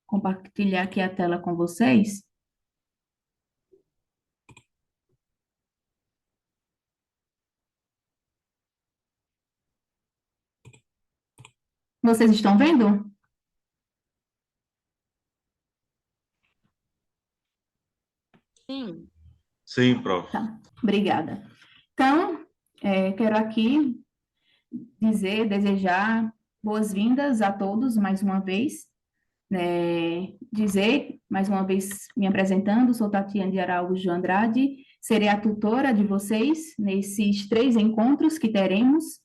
compartilhar aqui a tela com vocês. Vocês estão vendo? Sim. Sim, prof. Tá, obrigada. Então, quero aqui desejar boas-vindas a todos mais uma vez, dizer, mais uma vez, me apresentando, sou Tatiane de Araújo Andrade, serei a tutora de vocês nesses 3 encontros que teremos.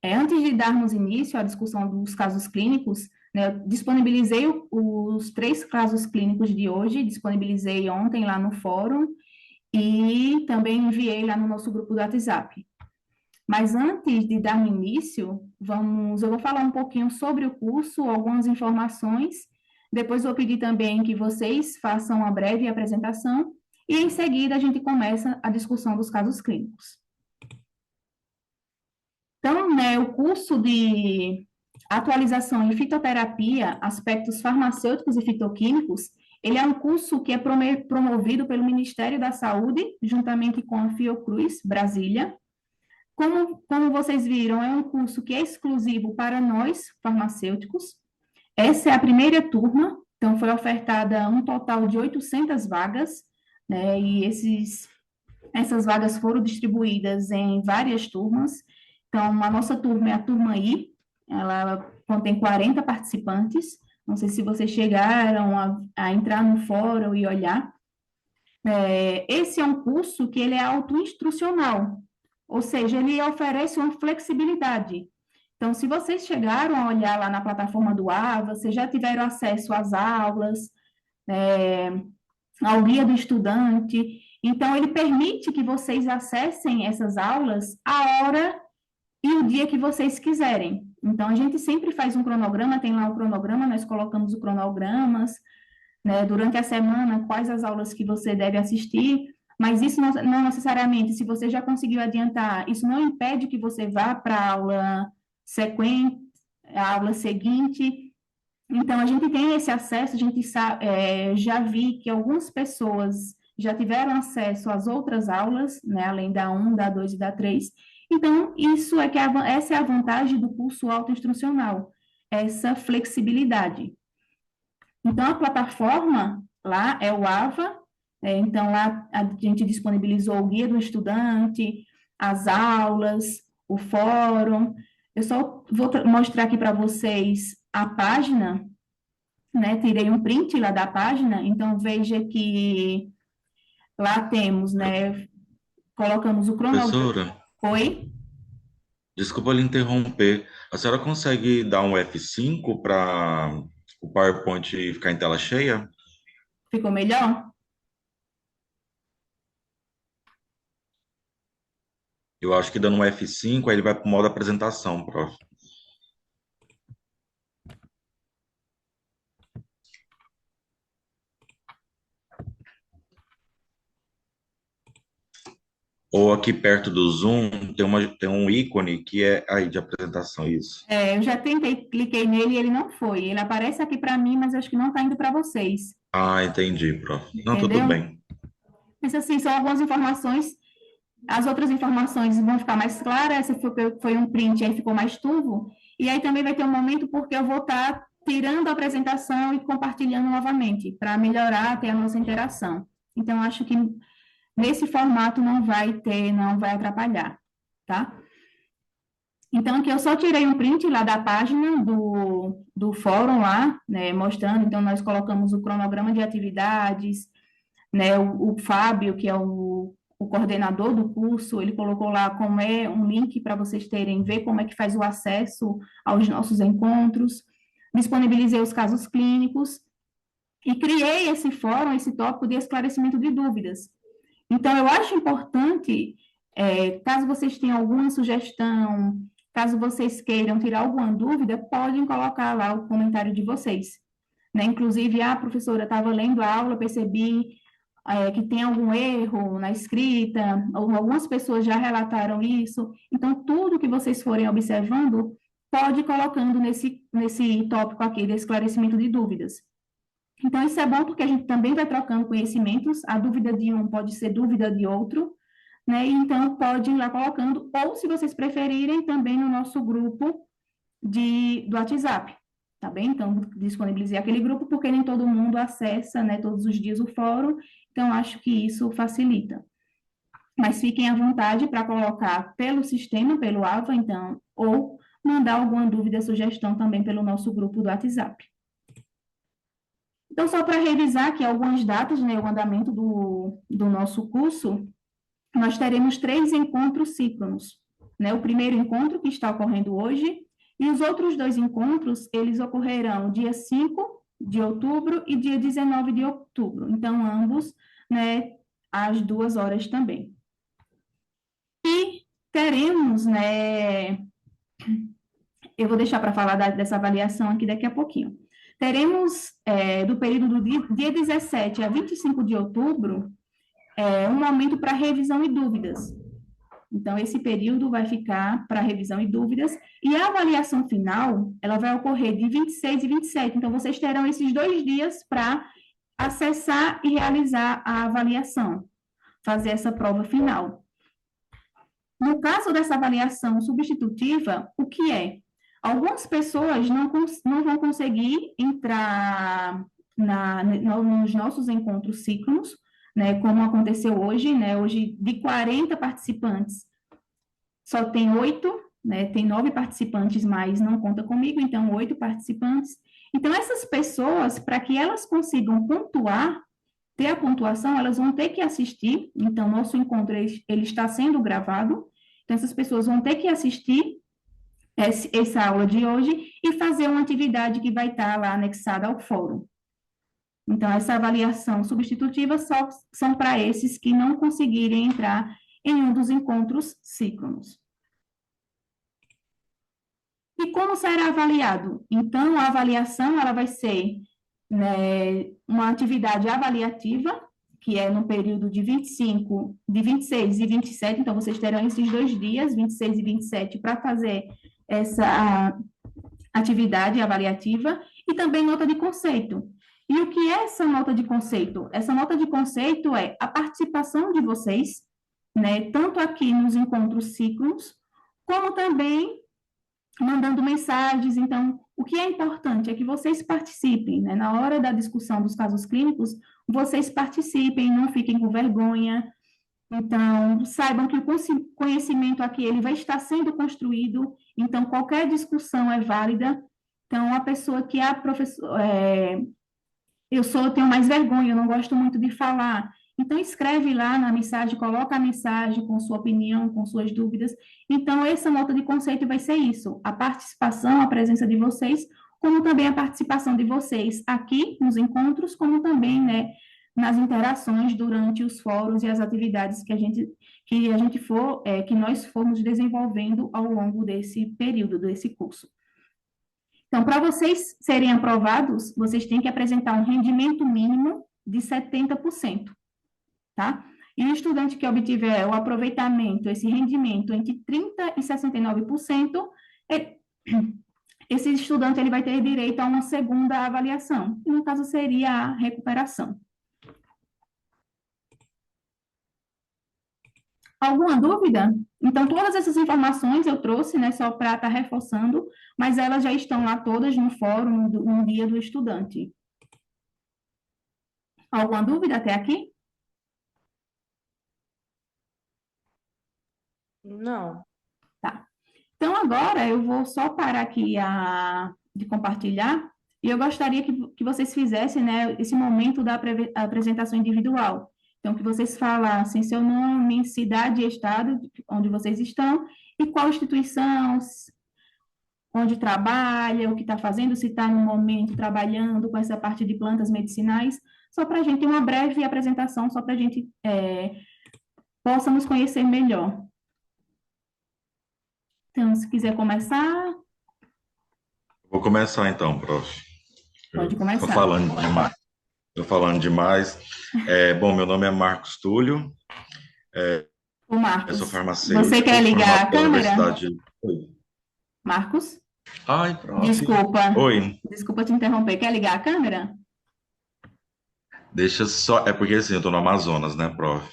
Antes de darmos início à discussão dos casos clínicos, né, eu disponibilizei os 3 casos clínicos de hoje, disponibilizei ontem lá no fórum e também enviei lá no nosso grupo do WhatsApp. Mas antes de dar início, eu vou falar um pouquinho sobre o curso, algumas informações. Depois vou pedir também que vocês façam uma breve apresentação e em seguida a gente começa a discussão dos casos clínicos. Então, né, o curso de atualização em fitoterapia, aspectos farmacêuticos e fitoquímicos, ele é um curso que é promovido pelo Ministério da Saúde, juntamente com a Fiocruz, Brasília. Como vocês viram, é um curso que é exclusivo para nós, farmacêuticos. Essa é a primeira turma, então foi ofertada um total de 800 vagas, né, e essas vagas foram distribuídas em várias turmas. Então, a nossa turma é a turma I, ela contém 40 participantes. Não sei se vocês chegaram a entrar no fórum e olhar. Esse é um curso que ele é autoinstrucional, ou seja, ele oferece uma flexibilidade. Então, se vocês chegaram a olhar lá na plataforma do AVA, vocês já tiveram acesso às aulas, é, ao guia do estudante. Então, ele permite que vocês acessem essas aulas a hora e o dia que vocês quiserem. Então, a gente sempre faz um cronograma, tem lá o cronograma, nós colocamos os cronogramas, né, durante a semana, quais as aulas que você deve assistir, mas isso não necessariamente, se você já conseguiu adiantar, isso não impede que você vá para a aula sequente, a aula seguinte. Então, a gente tem esse acesso, a gente sabe, já vi que algumas pessoas já tiveram acesso às outras aulas, né, além da 1, da 2 e da 3. Então, essa é a vantagem do curso autoinstrucional, essa flexibilidade. Então, a plataforma lá é o AVA, então lá a gente disponibilizou o guia do estudante, as aulas, o fórum. Eu só vou mostrar aqui para vocês a página, né? Tirei um print lá da página, então veja que lá temos, né? Colocamos o cronograma. Professora, Oi? desculpa lhe interromper. A senhora consegue dar um F5 para o PowerPoint ficar em tela cheia? Ficou melhor? Eu acho que dando um F5, aí ele vai para o modo apresentação, prof. Ou aqui perto do Zoom tem um ícone que é aí de apresentação, isso. Eu já tentei, cliquei nele e ele não foi. Ele aparece aqui para mim, mas eu acho que não está indo para vocês, Ah, entendi, prof. Não, tudo entendeu? bem. Mas assim, são algumas informações. As outras informações vão ficar mais claras. Essa foi um print, aí ficou mais turvo. E aí também vai ter um momento porque eu vou estar tirando a apresentação e compartilhando novamente, para melhorar até a nossa interação. Então, acho que nesse formato não vai atrapalhar, tá? Então, aqui eu só tirei um print lá da página do fórum lá, né, mostrando. Então, nós colocamos o cronograma de atividades, né, o Fábio, que é o coordenador do curso, ele colocou lá como é um link para vocês terem, ver como é que faz o acesso aos nossos encontros, disponibilizei os casos clínicos e criei esse fórum, esse tópico de esclarecimento de dúvidas. Então, eu acho importante, caso vocês tenham alguma sugestão, caso vocês queiram tirar alguma dúvida, podem colocar lá o comentário de vocês. Né? Inclusive, a professora estava lendo a aula, percebi que tem algum erro na escrita, ou algumas pessoas já relataram isso. Então, tudo que vocês forem observando, pode ir colocando nesse tópico aqui de esclarecimento de dúvidas. Então, isso é bom porque a gente também vai trocando conhecimentos, a dúvida de um pode ser dúvida de outro, né? Então, pode ir lá colocando, ou se vocês preferirem, também no nosso grupo do WhatsApp, tá bem? Então, disponibilizei aquele grupo porque nem todo mundo acessa, né, todos os dias o fórum, então acho que isso facilita. Mas fiquem à vontade para colocar pelo sistema, pelo AVA, então, ou mandar alguma dúvida, sugestão também pelo nosso grupo do WhatsApp. Então, só para revisar aqui algumas datas, né, o andamento do nosso curso, nós teremos 3 encontros síncronos, né? O primeiro encontro, que está ocorrendo hoje, e os outros 2 encontros, eles ocorrerão dia 5 de outubro e dia 19 de outubro. Então, ambos, né, às 2 horas também. E teremos, né, eu vou deixar para falar dessa avaliação aqui daqui a pouquinho. Teremos, do período do dia 17 a 25 de outubro, um momento para revisão e dúvidas. Então, esse período vai ficar para revisão e dúvidas, e a avaliação final, ela vai ocorrer de 26 e 27. Então, vocês terão esses 2 dias para acessar e realizar a avaliação, fazer essa prova final. No caso dessa avaliação substitutiva, o que é? Algumas pessoas não vão conseguir entrar nos nossos encontros síncronos, né, como aconteceu hoje, né, hoje de 40 participantes, só tem 8, né, tem 9 participantes, mas não conta comigo, então 8 participantes. Então, essas pessoas, para que elas consigam pontuar, ter a pontuação, elas vão ter que assistir, então, nosso encontro, ele está sendo gravado, então, essas pessoas vão ter que assistir essa aula de hoje e fazer uma atividade que vai estar lá anexada ao fórum. Então, essa avaliação substitutiva só são para esses que não conseguirem entrar em um dos encontros síncronos. E como será avaliado? Então, a avaliação ela vai ser, né, uma atividade avaliativa, que é no período de 26 e 27, então vocês terão esses 2 dias, 26 e 27, para fazer essa atividade avaliativa, e também nota de conceito. E o que é essa nota de conceito? Essa nota de conceito é a participação de vocês, né, tanto aqui nos encontros síncronos, como também mandando mensagens. Então, o que é importante é que vocês participem, né, na hora da discussão dos casos clínicos, vocês participem, não fiquem com vergonha. Então, saibam que o conhecimento aqui, ele vai estar sendo construído, então, qualquer discussão é válida. Então, a pessoa que é a professora, eu tenho mais vergonha, eu não gosto muito de falar. Então, escreve lá na mensagem, coloca a mensagem com sua opinião, com suas dúvidas. Então, essa nota de conceito vai ser isso, a participação, a presença de vocês, como também a participação de vocês aqui nos encontros, como também, né, nas interações durante os fóruns e as atividades que nós formos desenvolvendo ao longo desse período, desse curso. Então, para vocês serem aprovados, vocês têm que apresentar um rendimento mínimo de 70%, tá? E o estudante que obtiver o aproveitamento, esse rendimento entre 30% e 69%, esse estudante ele vai ter direito a uma segunda avaliação, que no caso seria a recuperação. Alguma dúvida? Então, todas essas informações eu trouxe, né, só para estar reforçando, mas elas já estão lá todas no fórum, no Guia do Estudante. Alguma dúvida até aqui? Não. Tá. Então, agora eu vou só parar aqui de compartilhar, e eu gostaria que vocês fizessem, né, esse momento da apresentação individual. Então, que vocês falassem seu nome, cidade e estado onde vocês estão, e qual instituição, onde trabalha, o que está fazendo, se está no momento trabalhando com essa parte de plantas medicinais, só para a gente, uma breve apresentação, só para a gente possa nos conhecer melhor. Então, se quiser começar... Vou começar então, prof. Pode começar. Estou falando demais. Bom, meu nome é Marcos Túlio. O Marcos, eu sou farmacêutico. você quer ligar a câmera? Oi. Marcos? Ai, prof. Desculpa, Oi, desculpa te interromper. Quer ligar a câmera? deixa só. É porque assim, eu tô no Amazonas, né, prof?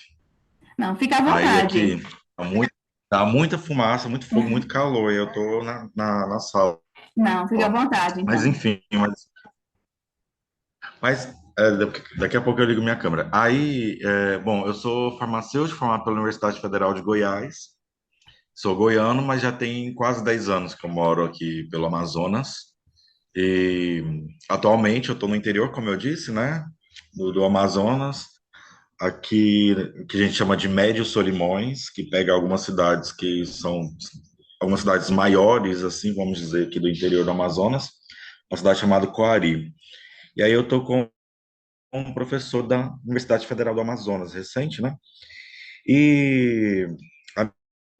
Não, fica à Aí vontade. aqui tá muita fumaça, muito fogo, muito calor. E eu tô na sala. Não, fica à vontade, Mas então. enfim, daqui a pouco eu ligo minha câmera. Aí, bom, eu sou farmacêutico formado pela Universidade Federal de Goiás. Sou goiano, mas já tem quase 10 anos que eu moro aqui pelo Amazonas. E atualmente eu estou no interior, como eu disse, né? Do Amazonas, aqui que a gente chama de Médio Solimões, que pega algumas cidades que são algumas cidades maiores, assim, vamos dizer, aqui do interior do Amazonas, uma cidade chamada Coari. E aí eu estou com um professor da Universidade Federal do Amazonas, recente, né? E a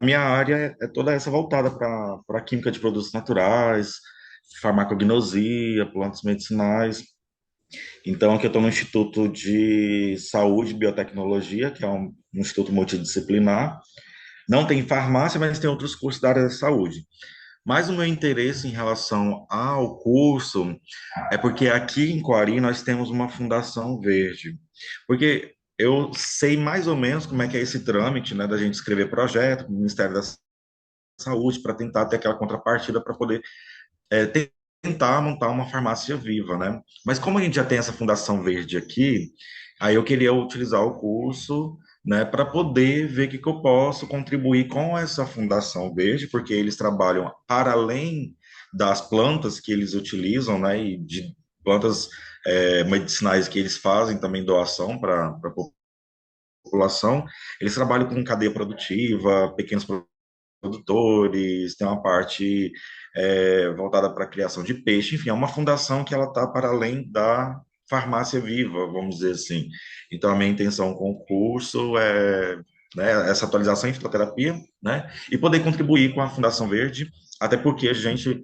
minha área é toda essa voltada para química de produtos naturais, farmacognosia, plantas medicinais. Então, aqui eu estou no Instituto de Saúde e Biotecnologia, que é um instituto multidisciplinar. Não tem farmácia, mas tem outros cursos da área da saúde. Mas o meu interesse em relação ao curso é porque aqui em Coari nós temos uma fundação verde. Porque eu sei mais ou menos como é que é esse trâmite, né, da gente escrever projeto para o Ministério da Saúde para tentar ter aquela contrapartida para poder é, tentar montar uma farmácia viva, né? Mas como a gente já tem essa fundação verde aqui, aí eu queria utilizar o curso, né, para poder ver o que eu posso contribuir com essa fundação verde, porque eles trabalham para além das plantas que eles utilizam, né, e de plantas medicinais que eles fazem também doação para a população, eles trabalham com cadeia produtiva, pequenos produtores, tem uma parte voltada para a criação de peixe, enfim, é uma fundação que ela está para além da farmácia viva, vamos dizer assim. Então, a minha intenção com o curso é, né, essa atualização em fitoterapia, né, e poder contribuir com a Fundação Verde, até porque a gente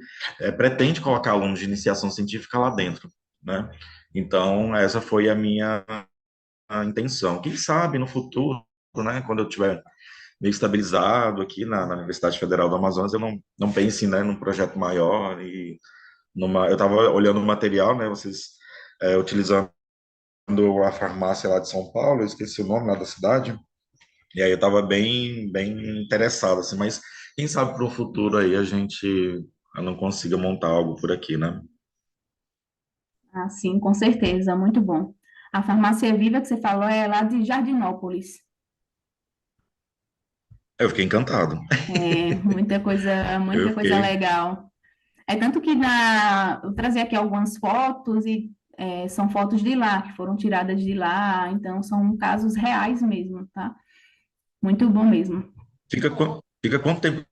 pretende colocar alunos de iniciação científica lá dentro, né. Então, essa foi a intenção. Quem sabe no futuro, né, quando eu tiver meio estabilizado aqui na Universidade Federal do Amazonas, eu não pense, né, num projeto maior e eu estava olhando o material, né, vocês utilizando a farmácia lá de São Paulo, eu esqueci o nome lá da cidade, e aí eu estava bem interessado, assim, mas quem sabe para o futuro aí a gente não consiga montar algo por aqui, né? Ah, sim, com certeza, muito bom. A farmácia viva que você falou é lá de Jardinópolis. Eu fiquei encantado. É, Eu muita coisa fiquei. legal. É tanto que eu trazer aqui algumas fotos e são fotos de lá, que foram tiradas de lá, então são casos reais mesmo, tá? Muito bom mesmo. Fica quanto tempo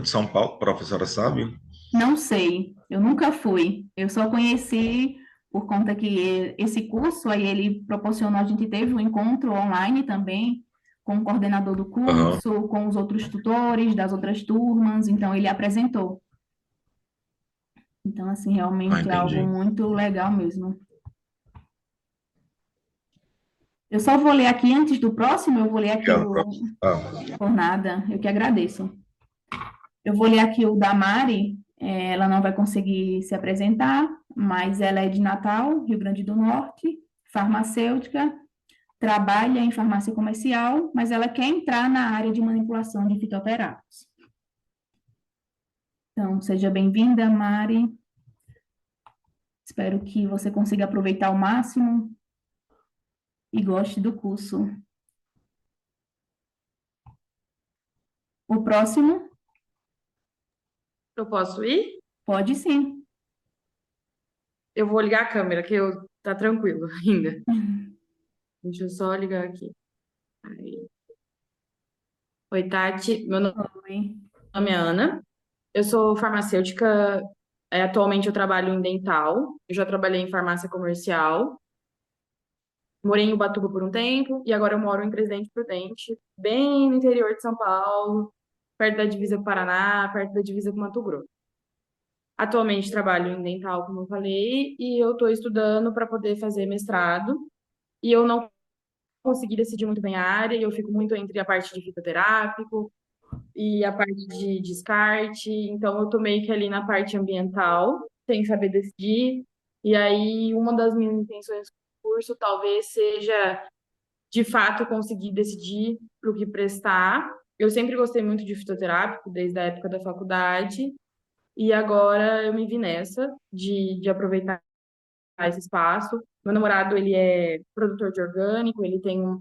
de São Paulo, professora sabe? Não sei, eu nunca fui, eu só conheci por conta que esse curso aí ele proporcionou, a gente teve um encontro online também com o coordenador do Aham. curso, com os outros tutores das outras turmas, então ele apresentou. Então, assim, Ah, realmente é algo entendi. muito legal mesmo. Eu só vou ler aqui antes do próximo, eu vou ler aqui Obrigado, o professor. Ah, por nada, eu que agradeço. Eu vou ler aqui o da Mari, ela não vai conseguir se apresentar, mas ela é de Natal, Rio Grande do Norte, farmacêutica, trabalha em farmácia comercial, mas ela quer entrar na área de manipulação de fitoterápicos. Então, seja bem-vinda, Mari. Espero que você consiga aproveitar ao máximo e goste do curso. O próximo, Eu posso ir? pode sim. Eu vou ligar a câmera, que eu tá tranquilo ainda. Deixa eu só ligar aqui. Aí. Oi, Tati. Meu Oi. nome é Ana. Eu sou farmacêutica. Atualmente eu trabalho em dental. Eu já trabalhei em farmácia comercial. Morei em Ubatuba por um tempo e agora eu moro em Presidente Prudente, bem no interior de São Paulo, perto da divisa com o Paraná, perto da divisa com Mato Grosso. Atualmente trabalho em dental, como eu falei, e eu estou estudando para poder fazer mestrado. E eu não consegui decidir muito bem a área, e eu fico muito entre a parte de fitoterápico, e a parte de descarte. Então, eu tô meio que ali na parte ambiental, sem saber decidir. E aí, uma das minhas intenções com o curso talvez seja, de fato, conseguir decidir para o que prestar. Eu sempre gostei muito de fitoterápico, desde a época da faculdade. E agora eu me vi nessa, de aproveitar esse espaço. Meu namorado, ele é produtor de orgânico, ele tem um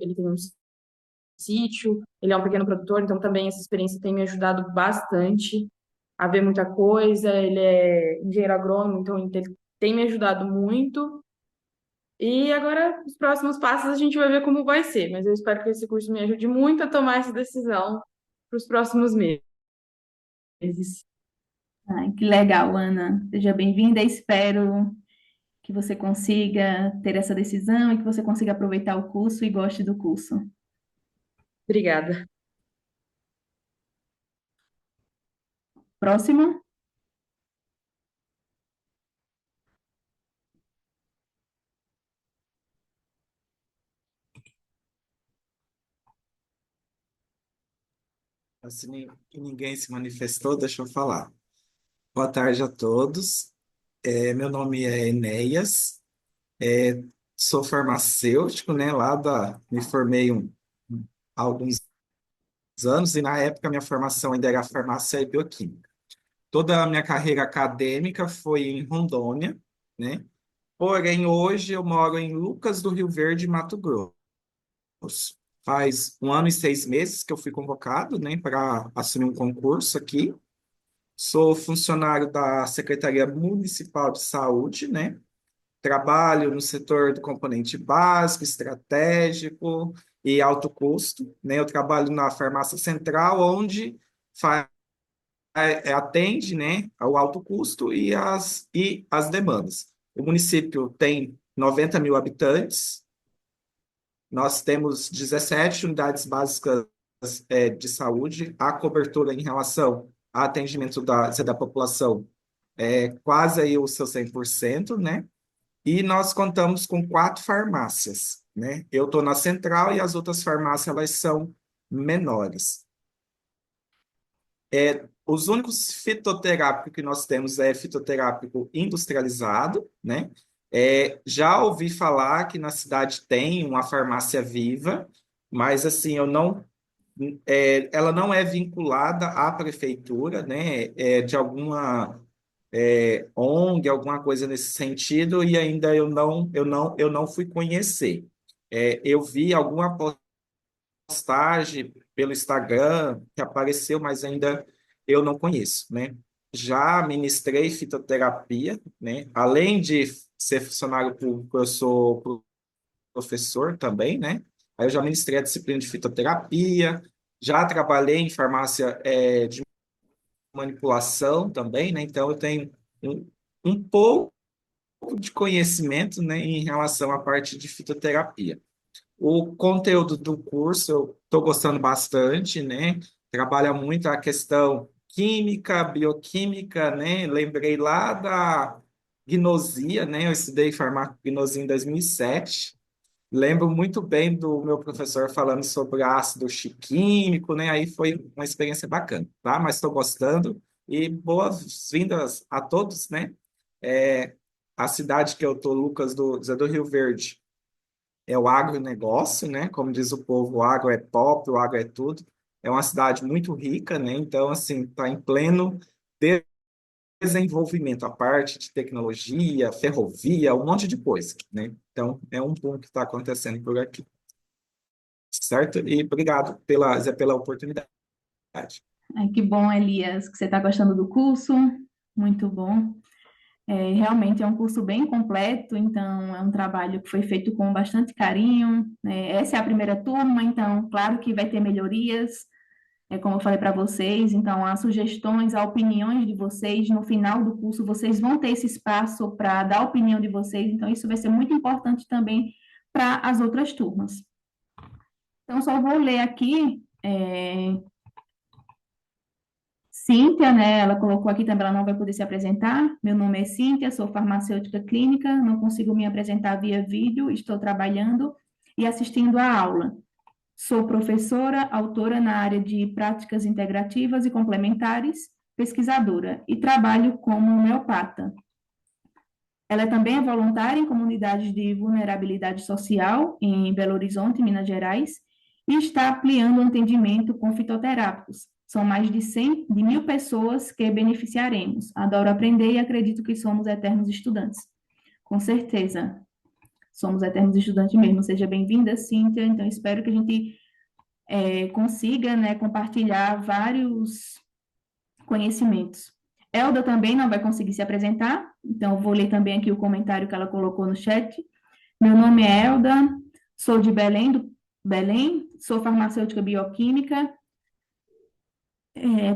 sítio, ele é um pequeno produtor, então também essa experiência tem me ajudado bastante a ver muita coisa. Ele é engenheiro agrônomo, então ele tem me ajudado muito. E agora, os próximos passos, a gente vai ver como vai ser, mas eu espero que esse curso me ajude muito a tomar essa decisão para os próximos meses. Ai, que legal, Ana. Seja bem-vinda. Espero que você consiga ter essa decisão e que você consiga aproveitar o curso e goste do curso. Obrigada. Próximo? Assim, que ninguém se manifestou, deixa eu falar. Boa tarde a todos. Meu nome é Enéas, é, sou farmacêutico, né? Me formei há alguns anos e na época minha formação ainda era farmácia e bioquímica. Toda a minha carreira acadêmica foi em Rondônia, né? Porém, hoje eu moro em Lucas do Rio Verde, Mato Grosso. Faz 1 ano e 6 meses que eu fui convocado, né, para assumir um concurso aqui. Sou funcionário da Secretaria Municipal de Saúde, né? Trabalho no setor do componente básico, estratégico e alto custo, né? Eu trabalho na farmácia central, onde fa- atende, né, ao alto custo e as demandas. O município tem 90 mil habitantes, nós temos 17 unidades básicas de saúde, a cobertura em relação ao atendimento da população quase aí o seu 100%, né? E nós contamos com 4 farmácias, né? Eu estou na central e as outras farmácias, elas são menores. Os únicos fitoterápicos que nós temos é fitoterápico industrializado, né? Já ouvi falar que na cidade tem uma farmácia viva, mas assim, eu não, ela não é vinculada à prefeitura, né? De alguma ONG, alguma coisa nesse sentido, e ainda eu não fui conhecer. Eu vi alguma postagem pelo Instagram que apareceu, mas ainda eu não conheço, né? Já ministrei fitoterapia, né? Além de ser funcionário público, eu sou professor também, né? Aí eu já ministrei a disciplina de fitoterapia, já trabalhei em farmácia de manipulação também, né? Então eu tenho um pouco de conhecimento, né, em relação à parte de fitoterapia. O conteúdo do curso eu estou gostando bastante, né? Trabalha muito a questão química, bioquímica, né? Lembrei lá da gnosia, né? Eu estudei farmacognosia em 2007. Lembro muito bem do meu professor falando sobre ácido químico, né? Aí foi uma experiência bacana, tá? Mas estou gostando e boas-vindas a todos, né? É, a cidade que eu estou, Lucas do Rio Verde, é o agronegócio, né? Como diz o povo, o agro é pop, o agro é tudo. É uma cidade muito rica, né? Então, assim, está em pleno desenvolvimento, a parte de tecnologia, ferrovia, um monte de coisa, né? Então, é um boom que está acontecendo por aqui, certo? E obrigado pela oportunidade. Ai, que bom, Elias, que você está gostando do curso. Muito bom. Realmente é um curso bem completo, então é um trabalho que foi feito com bastante carinho. Essa é a primeira turma, então, claro que vai ter melhorias, como eu falei para vocês, então, as sugestões, as opiniões de vocês, no final do curso, vocês vão ter esse espaço para dar a opinião de vocês, então, isso vai ser muito importante também para as outras turmas. Então, só vou ler aqui. Cíntia, né? Ela colocou aqui também, ela não vai poder se apresentar. Meu nome é Cíntia, sou farmacêutica clínica, não consigo me apresentar via vídeo, estou trabalhando e assistindo a aula. Sou professora, autora na área de práticas integrativas e complementares, pesquisadora e trabalho como homeopata. Ela também é voluntária em comunidades de vulnerabilidade social em Belo Horizonte, Minas Gerais, e está ampliando o atendimento com fitoterápicos. São mais de 1.000 pessoas que beneficiaremos. Adoro aprender e acredito que somos eternos estudantes. Com certeza, somos eternos estudantes mesmo. Seja bem-vinda, Cíntia. Então, espero que a gente consiga, né, compartilhar vários conhecimentos. Elda também não vai conseguir se apresentar, então eu vou ler também aqui o comentário que ela colocou no chat. Meu nome é Elda, sou de Belém, sou farmacêutica bioquímica,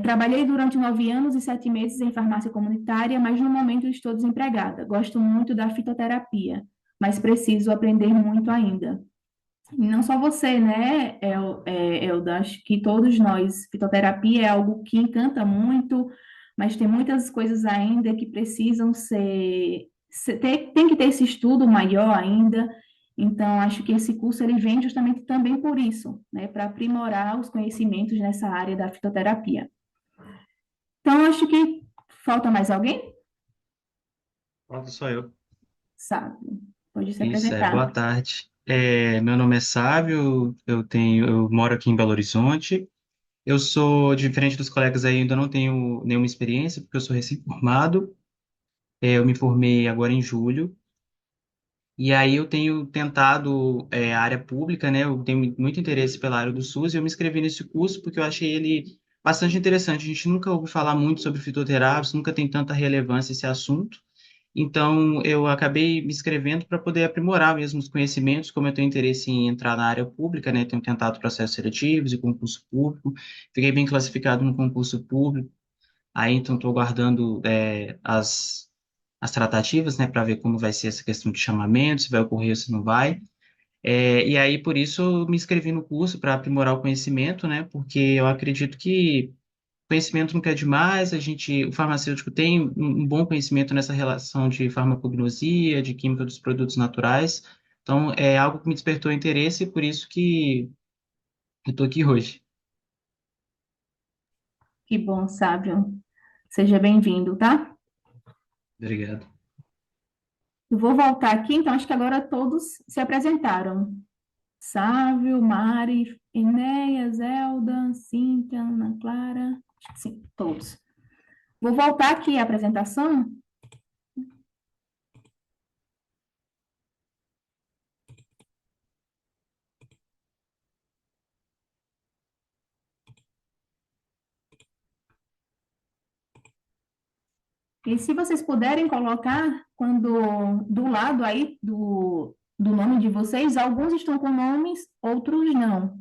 trabalhei durante 9 anos e 7 meses em farmácia comunitária, mas no momento estou desempregada. Gosto muito da fitoterapia, mas preciso aprender muito ainda. E não só você, né, Elda? Acho que todos nós. Fitoterapia é algo que encanta muito, mas tem muitas coisas ainda que precisam tem que ter esse estudo maior ainda. Então, acho que esse curso ele vem justamente também por isso, né, para aprimorar os conhecimentos nessa área da fitoterapia. Então, acho que falta mais alguém? Pronto, sou eu. Sabe? Pode se Isso é, boa apresentar. tarde. Meu nome é Sávio, eu moro aqui em Belo Horizonte. Eu sou, diferente dos colegas aí, ainda não tenho nenhuma experiência, porque eu sou recém-formado. Eu me formei agora em julho. E aí eu tenho tentado a área pública, né? Eu tenho muito interesse pela área do SUS e eu me inscrevi nesse curso porque eu achei ele bastante interessante. A gente nunca ouve falar muito sobre fitoterápicos, nunca tem tanta relevância esse assunto. Então, eu acabei me inscrevendo para poder aprimorar mesmo os conhecimentos, como eu tenho interesse em entrar na área pública, né? Tenho tentado processos seletivos e concurso público, fiquei bem classificado no concurso público, aí então estou aguardando as tratativas, né, para ver como vai ser essa questão de chamamento, se vai ocorrer ou se não vai. E aí, por isso, eu me inscrevi no curso para aprimorar o conhecimento, né? Porque eu acredito que conhecimento nunca é demais, o farmacêutico tem um bom conhecimento nessa relação de farmacognosia, de química dos produtos naturais. Então, é algo que me despertou interesse e por isso que eu estou aqui hoje. Que bom, Sávio. Seja bem-vindo, tá? Obrigado. Eu vou voltar aqui, então acho que agora todos se apresentaram. Sávio, Mari, Enéas, Elda, Cíntia, Ana Clara. Sim, todos. Vou voltar aqui a apresentação. E se vocês puderem colocar, quando do lado aí do nome de vocês, alguns estão com nomes, outros não.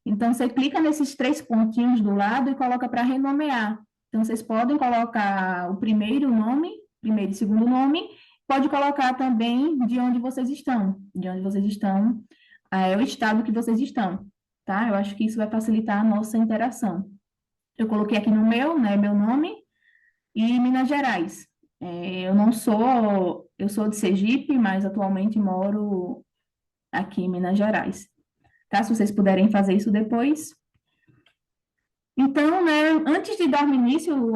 Então, você clica nesses 3 pontinhos do lado e coloca para renomear. Então, vocês podem colocar o primeiro nome, primeiro e segundo nome, pode colocar também de onde vocês estão, o estado que vocês estão, tá? Eu acho que isso vai facilitar a nossa interação. Eu coloquei aqui no meu, né, meu nome, e Minas Gerais. Eu sou de Sergipe, mas atualmente moro aqui em Minas Gerais. Tá? Se vocês puderem fazer isso depois. Então, né, antes de dar início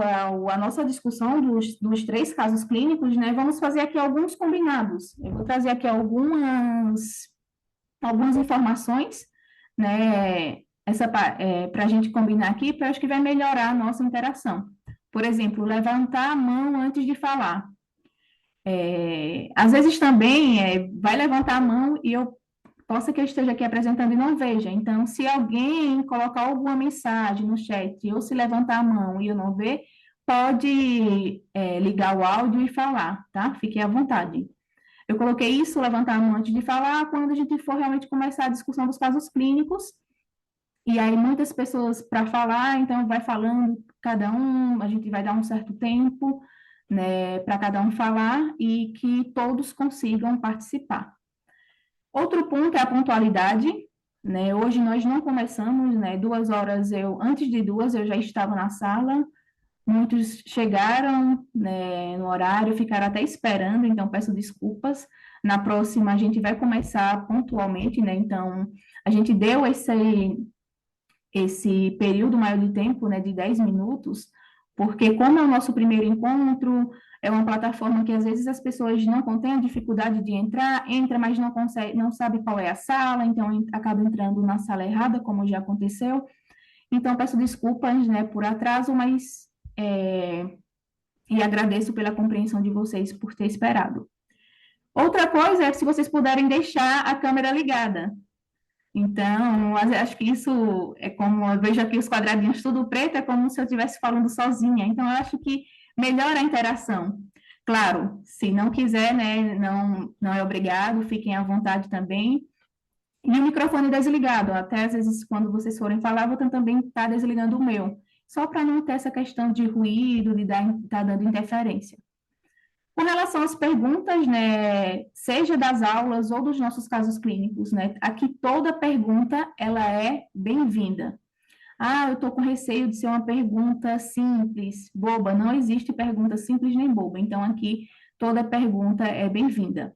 à nossa discussão dos 3 casos clínicos, né, vamos fazer aqui alguns combinados. Eu vou trazer aqui algumas informações, né, para a gente combinar aqui, para acho que vai melhorar a nossa interação. Por exemplo, levantar a mão antes de falar. Às vezes também vai levantar a mão e possa que eu esteja aqui apresentando e não veja. Então, se alguém colocar alguma mensagem no chat ou se levantar a mão e eu não ver, pode ligar o áudio e falar, tá? Fique à vontade. Eu coloquei isso, levantar a mão antes de falar, quando a gente for realmente começar a discussão dos casos clínicos. E aí, muitas pessoas para falar, então vai falando cada um, a gente vai dar um certo tempo, né, para cada um falar e que todos consigam participar. Outro ponto é a pontualidade, né? Hoje nós não começamos, né? 2 horas antes de 2 eu já estava na sala. Muitos chegaram, né, no horário, ficaram até esperando, então peço desculpas. Na próxima a gente vai começar pontualmente, né? Então A gente deu esse período maior de tempo, né, de 10 minutos, porque como é o nosso primeiro encontro, é uma plataforma que às vezes as pessoas não têm a dificuldade de entrar, entra, mas não consegue, não sabe qual é a sala, então acaba entrando na sala errada, como já aconteceu. Então, peço desculpas, né, por atraso, mas e agradeço pela compreensão de vocês por ter esperado. Outra coisa é que se vocês puderem deixar a câmera ligada. Então, acho que isso é como, eu vejo aqui os quadradinhos tudo preto, é como se eu estivesse falando sozinha. Então, eu acho que melhora a interação. Claro, se não quiser, né, não é obrigado, fiquem à vontade também. E o microfone desligado, até às vezes quando vocês forem falar, eu vou também estar desligando o meu, só para não ter essa questão de ruído, de estar dando interferência. Com relação às perguntas, né, seja das aulas ou dos nossos casos clínicos, né, aqui toda pergunta, ela é bem-vinda. Ah, eu estou com receio de ser uma pergunta simples, boba. Não existe pergunta simples nem boba. Então, aqui, toda pergunta é bem-vinda.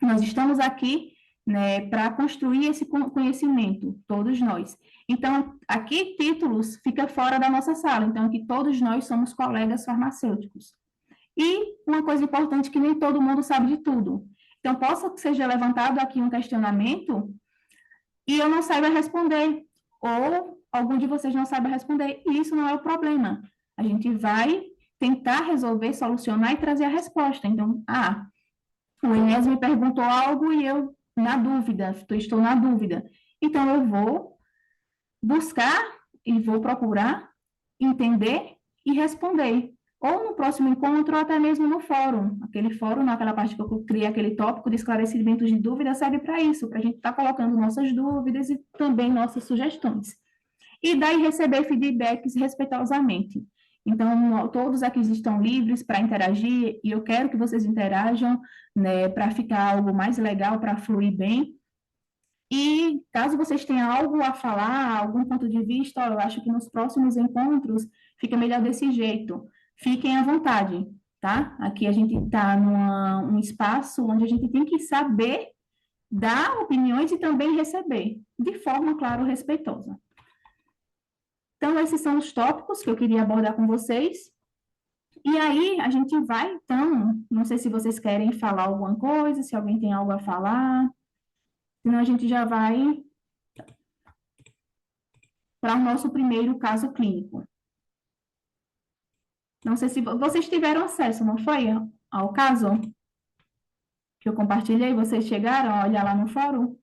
Nós estamos aqui, né, para construir esse conhecimento, todos nós. Então, aqui, títulos fica fora da nossa sala. Então, aqui todos nós somos colegas farmacêuticos. E uma coisa importante que nem todo mundo sabe de tudo. Então, possa que seja levantado aqui um questionamento e eu não saiba responder, ou algum de vocês não saiba responder, e isso não é o problema. A gente vai tentar resolver, solucionar e trazer a resposta. Então, o Inês me perguntou algo e eu, na dúvida, estou na dúvida. Então, eu vou buscar e vou procurar entender e responder. Ou no próximo encontro, ou até mesmo no fórum. Aquele fórum, naquela parte que eu criei aquele tópico de esclarecimentos de dúvidas, serve para isso, para a gente estar colocando nossas dúvidas e também nossas sugestões. E daí receber feedbacks respeitosamente. Então, todos aqui estão livres para interagir, e eu quero que vocês interajam, né, para ficar algo mais legal, para fluir bem. E caso vocês tenham algo a falar, algum ponto de vista, eu acho que nos próximos encontros fica melhor desse jeito. Fiquem à vontade, tá? Aqui a gente está num espaço onde a gente tem que saber dar opiniões e também receber, de forma, claro, respeitosa. Então, esses são os tópicos que eu queria abordar com vocês. E aí, a gente vai, então, não sei se vocês querem falar alguma coisa, se alguém tem algo a falar, senão a gente já vai para o nosso primeiro caso clínico. Não sei se vocês tiveram acesso, não foi, ao caso que eu compartilhei? Vocês chegaram a olhar lá no fórum?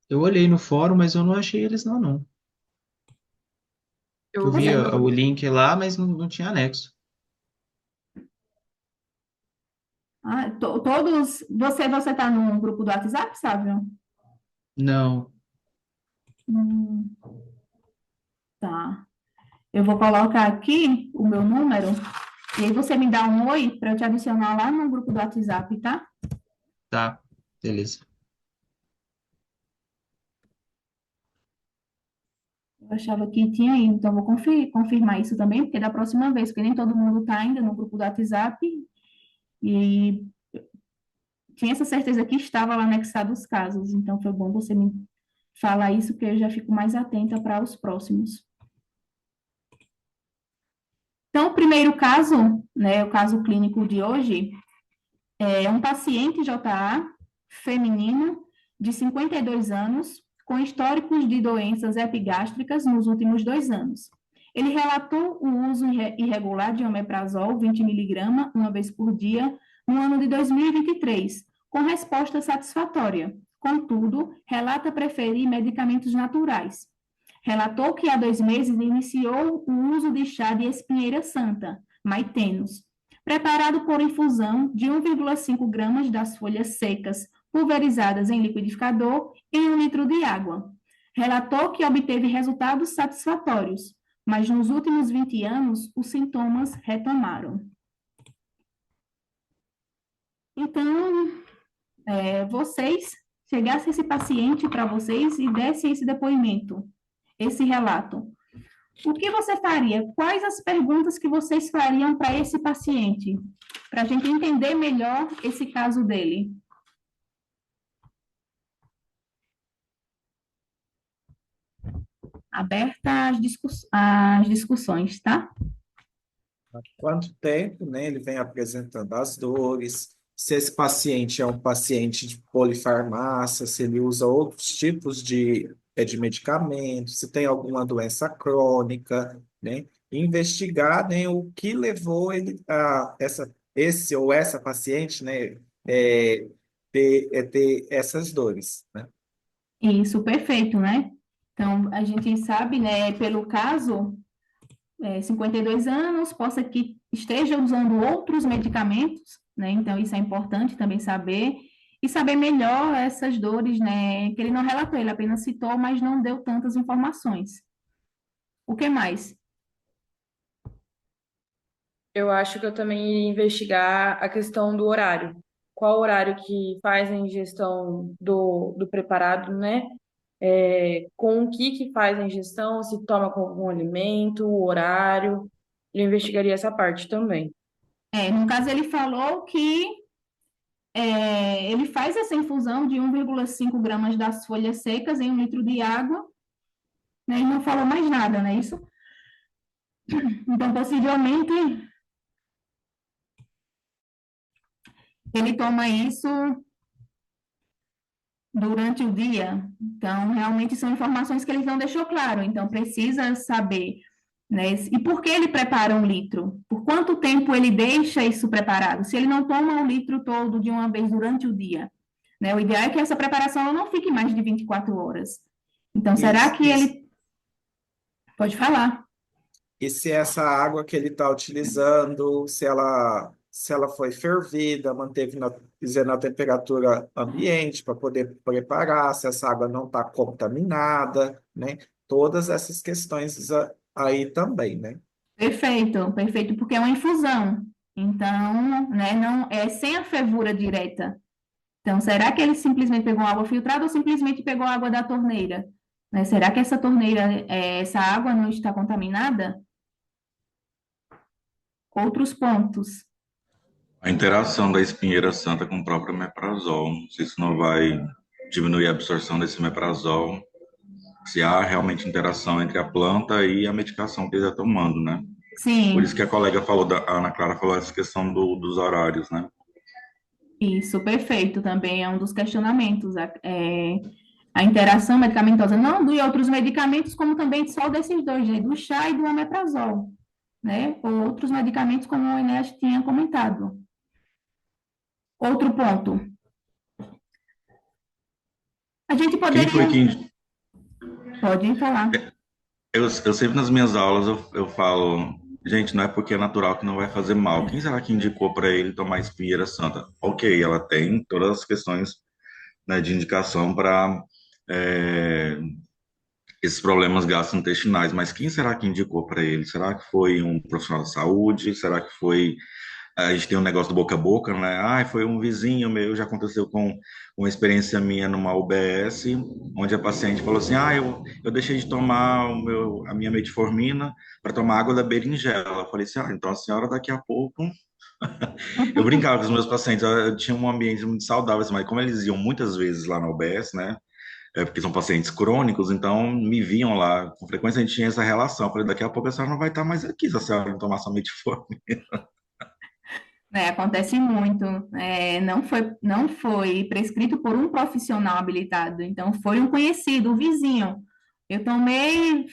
Eu olhei no fórum, mas eu não achei eles lá, não. Eu Eu vi vi. o link lá, mas não tinha anexo. Todos, você está num grupo do WhatsApp, sabe? Não. Hum, tá. Eu vou colocar aqui o meu número, e aí você me dá um oi para eu te adicionar lá no grupo do WhatsApp, tá? Tá, beleza. Eu achava que tinha ido, então vou confirmar isso também, porque da próxima vez, porque nem todo mundo está ainda no grupo do WhatsApp, e tinha essa certeza que estava lá anexado os casos, então foi bom você me falar isso, porque eu já fico mais atenta para os próximos. Então, o primeiro caso, né, o caso clínico de hoje, é um paciente JA feminino de 52 anos, com históricos de doenças epigástricas nos últimos 2 anos. Ele relatou o uso irregular de omeprazol 20 mg uma vez por dia no ano de 2023, com resposta satisfatória. Contudo, relata preferir medicamentos naturais. Relatou que há 2 meses iniciou o uso de chá de espinheira santa, maitenos, preparado por infusão de 1,5 gramas das folhas secas, pulverizadas em liquidificador, em 1 litro de água. Relatou que obteve resultados satisfatórios, mas nos últimos 20 anos os sintomas retomaram. Então, vocês chegassem esse paciente para vocês e dessem esse depoimento, esse relato. O que você faria? Quais as perguntas que vocês fariam para esse paciente? Para a gente entender melhor esse caso dele. aberta às discussões, tá? Há quanto tempo, né, ele vem apresentando as dores, se esse paciente é um paciente de polifarmácia, se ele usa outros tipos de medicamentos, se tem alguma doença crônica, né? Investigar, né, o que levou ele a esse ou essa paciente, né, ter essas dores, né? Isso, perfeito, né? Então, a gente sabe, né, pelo caso, 52 anos, possa que esteja usando outros medicamentos, né? Então, isso é importante também saber, e saber melhor essas dores, né? Que ele não relatou, ele apenas citou, mas não deu tantas informações. O que mais? Eu acho que eu também iria investigar a questão do horário. Qual horário que faz a ingestão do preparado, né? Com o que faz a ingestão, se toma com algum alimento, o horário. Eu investigaria essa parte também. No caso, ele falou que ele faz essa infusão de 1,5 gramas das folhas secas em 1 litro de água, né? E não falou mais nada, não é isso? Então, possivelmente, ele toma isso durante o dia. Então, realmente são informações que ele não deixou claro. Então, precisa saber, né? E por que ele prepara 1 litro? Por quanto tempo ele deixa isso preparado? Se ele não toma 1 litro todo de uma vez durante o dia, né? O ideal é que essa preparação ela não fique mais de 24 horas. Então, será Isso, que isso. ele pode falar? E se essa água que ele está utilizando, se ela foi fervida, manteve na temperatura ambiente para poder preparar, se essa água não está contaminada, né? Todas essas questões aí também, né? Perfeito, perfeito, porque é uma infusão. Então, né, não é sem a fervura direta. Então, será que ele simplesmente pegou água filtrada ou simplesmente pegou água da torneira? Né? Será que essa torneira, essa água não está contaminada? Outros pontos. A interação da espinheira santa com o próprio meprazol, se isso não vai diminuir a absorção desse meprazol, se há realmente interação entre a planta e a medicação que ele está tomando, né? Por isso Sim, que a colega falou, a Ana Clara falou essa questão dos horários, né? isso, perfeito. Também é um dos questionamentos. A interação medicamentosa, não de outros medicamentos, como também só desses dois, né? Do chá e do omeprazol, né? Ou outros medicamentos, como o Enéas tinha comentado. Outro ponto. A gente Quem foi poderia. que Pode falar. eu sempre nas minhas aulas eu falo, gente, não é porque é natural que não vai fazer mal. Quem será que indicou para ele tomar espinheira santa? Ok, ela tem todas as questões, né, de indicação para esses problemas gastrointestinais, mas quem será que indicou para ele? Será que foi um profissional de saúde? Será que foi a gente tem um negócio do boca a boca, né? Ah, foi um vizinho meu, já aconteceu com uma experiência minha numa UBS, onde a paciente falou assim: ah, eu deixei de tomar a minha metformina para tomar água da berinjela. Eu falei assim: ah, então a senhora daqui a pouco. Eu brincava com os meus pacientes, eu tinha um ambiente muito saudável, assim, mas como eles iam muitas vezes lá na UBS, né? Porque são pacientes crônicos, então me viam lá. Com frequência a gente tinha essa relação. Eu falei, daqui a pouco a senhora não vai estar mais aqui se a senhora não tomar sua metformina. Acontece muito. Não foi prescrito por um profissional habilitado, então foi um conhecido, um vizinho. Eu tomei,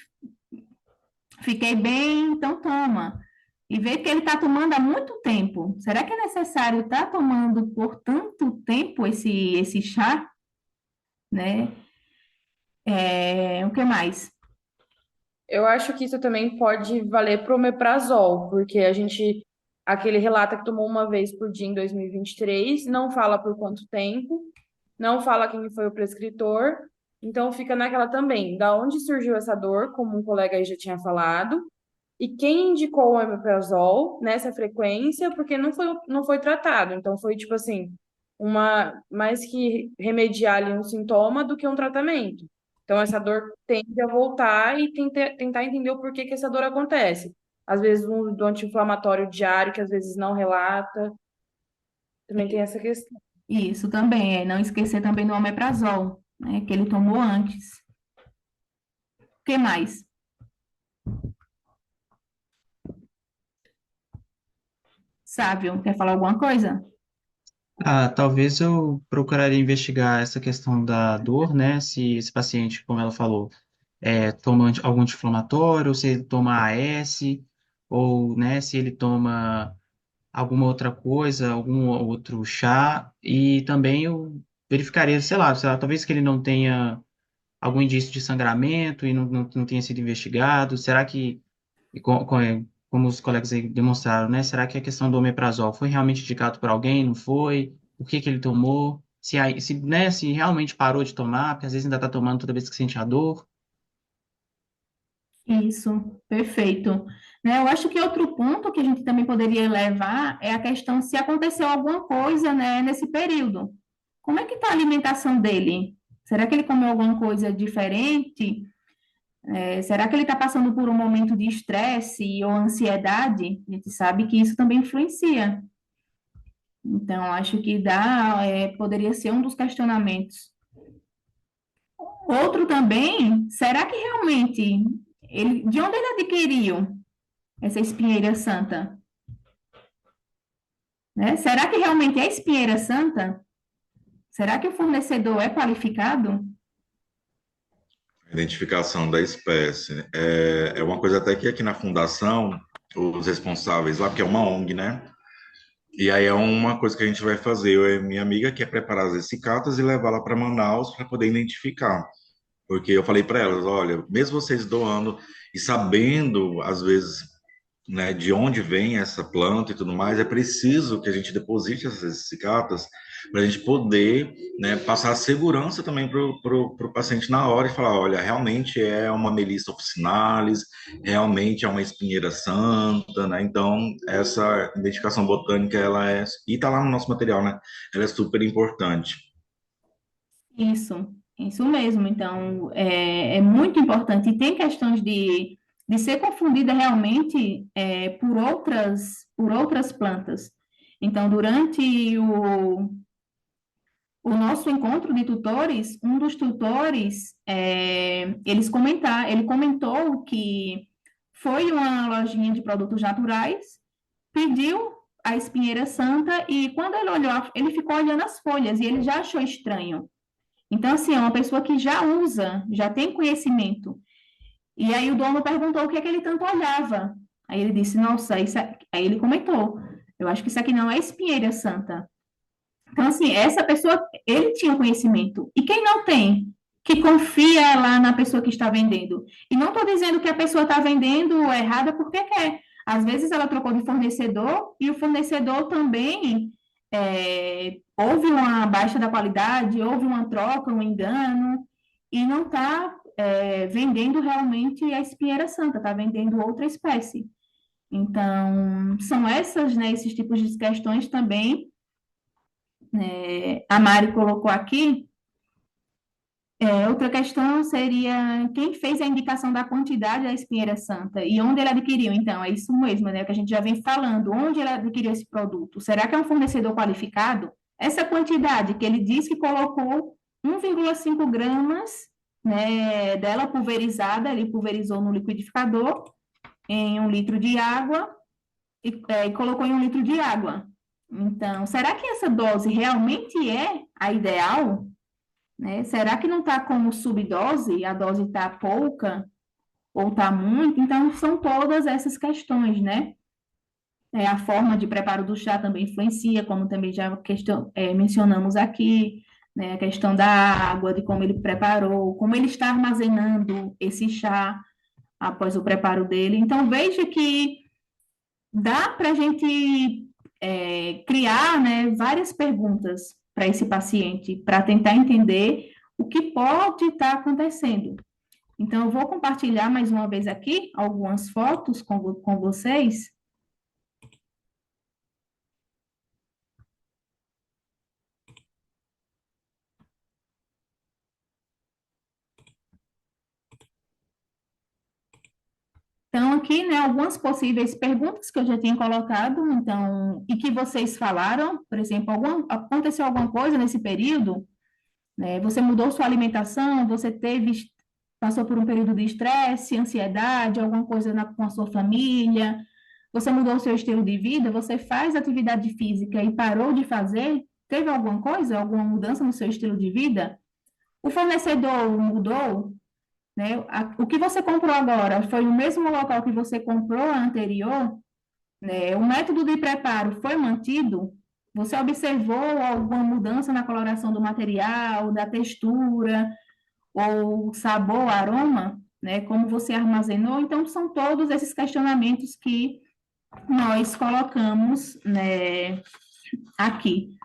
fiquei bem, então toma. E ver que ele está tomando há muito tempo. Será que é necessário estar tomando por tanto tempo esse chá, né? O que mais? Eu acho que isso também pode valer para o omeprazol, porque aquele relata que tomou uma vez por dia em 2023, não fala por quanto tempo, não fala quem foi o prescritor, então fica naquela também, da onde surgiu essa dor, como um colega aí já tinha falado, e quem indicou o omeprazol nessa frequência, porque não foi tratado, então foi tipo assim, mais que remediar ali um sintoma do que um tratamento. Então, essa dor tende a voltar e tentar entender o porquê que essa dor acontece. Às vezes, um do anti-inflamatório diário, que às vezes não relata, também tem essa questão. Isso também, não esquecer também do omeprazol, né? Que ele tomou antes. O que mais? Sávio, quer falar alguma coisa? Talvez eu procuraria investigar essa questão da dor, né? Se esse paciente, como ela falou, toma algum anti-inflamatório, se ele toma AS, ou, né, se ele toma alguma outra coisa, algum outro chá, e também eu verificaria, sei lá, talvez que ele não tenha algum indício de sangramento e não tenha sido investigado. Será que, e como os colegas aí demonstraram, né? Será que a questão do omeprazol foi realmente indicado por alguém, não foi? O que que ele tomou? Se realmente parou de tomar, porque às vezes ainda está tomando toda vez que sente a dor. Isso, perfeito. Né, eu acho que outro ponto que a gente também poderia levar é a questão se aconteceu alguma coisa, né, nesse período. Como é que está a alimentação dele? Será que ele comeu alguma coisa diferente? Será que ele está passando por um momento de estresse ou ansiedade? A gente sabe que isso também influencia. Então, acho que poderia ser um dos questionamentos. Outro também, será que realmente de onde ele adquiriu essa espinheira santa? Né? Será que realmente é espinheira santa? Será que o fornecedor é qualificado? Identificação da espécie. É uma coisa até que aqui na fundação, os responsáveis lá, porque é uma ONG, né? E aí é uma coisa que a gente vai fazer. Eu e minha amiga quer preparar as essicatas e levar lá para Manaus para poder identificar. Porque eu falei para elas, olha, mesmo vocês doando e sabendo, às vezes, né, de onde vem essa planta e tudo mais, é preciso que a gente deposite essas cicatas para a gente poder, né, passar a segurança também para o paciente na hora e falar, olha, realmente é uma Melissa officinalis, realmente é uma espinheira santa, né? Então, essa identificação botânica, e está lá no nosso material, né? Ela é super importante. Isso mesmo. Então, é muito importante. E tem questões de ser confundida realmente por outras plantas. Então, durante o nosso encontro de tutores, um dos tutores, ele comentou que foi uma lojinha de produtos naturais, pediu a espinheira santa e quando ele olhou, ele ficou olhando as folhas e ele já achou estranho. Então, assim, é uma pessoa que já usa, já tem conhecimento. E aí o dono perguntou o que é que ele tanto olhava. Aí ele disse, nossa, aí ele comentou, eu acho que isso aqui não é espinheira santa. Então, assim, essa pessoa, ele tinha conhecimento. E quem não tem, que confia lá na pessoa que está vendendo. E não estou dizendo que a pessoa está vendendo errada porque quer. Às vezes ela trocou de fornecedor e o fornecedor também houve uma baixa da qualidade, houve uma troca, um engano, e não está vendendo realmente a espinheira santa, está vendendo outra espécie. Então, são esses tipos de questões também a Mari colocou aqui. Outra questão seria quem fez a indicação da quantidade da espinheira santa e onde ele adquiriu. Então, é isso mesmo, né, que a gente já vem falando. Onde ele adquiriu esse produto? Será que é um fornecedor qualificado? Essa quantidade que ele diz que colocou 1,5 gramas, né, dela pulverizada, ele pulverizou no liquidificador em 1 litro de água e colocou em 1 litro de água. Então, será que essa dose realmente é a ideal? Né? Será que não está como subdose? A dose está pouca ou está muito? Então, são todas essas questões, né? A forma de preparo do chá também influencia, como também já mencionamos aqui, né? A questão da água, de como ele preparou, como ele está armazenando esse chá após o preparo dele. Então, veja que dá para a gente criar, né, várias perguntas para esse paciente, para tentar entender o que pode estar acontecendo. Então, eu vou compartilhar mais uma vez aqui algumas fotos com vocês. Então, aqui, né, algumas possíveis perguntas que eu já tinha colocado, então, e que vocês falaram, por exemplo, aconteceu alguma coisa nesse período, né? Você mudou sua alimentação, você teve passou por um período de estresse, ansiedade, alguma coisa com a sua família, você mudou o seu estilo de vida, você faz atividade física e parou de fazer, teve alguma coisa, alguma mudança no seu estilo de vida? O fornecedor mudou, né? O que você comprou agora foi o mesmo local que você comprou anterior, né? O método de preparo foi mantido? Você observou alguma mudança na coloração do material, da textura, ou sabor, aroma, né? Como você armazenou? Então, são todos esses questionamentos que nós colocamos, né, aqui.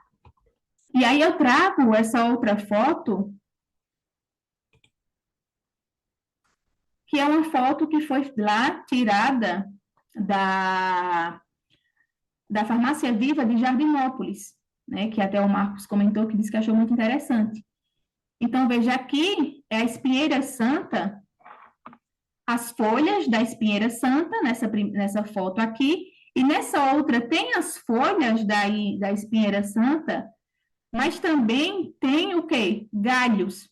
E aí eu trago essa outra foto, que é uma foto que foi lá tirada da Farmácia Viva de Jardinópolis, né, que até o Marcos comentou que disse que achou muito interessante. Então, veja aqui, é a espinheira santa, as folhas da espinheira santa, nessa foto aqui, e nessa outra tem as folhas da espinheira santa, mas também tem o quê? Galhos,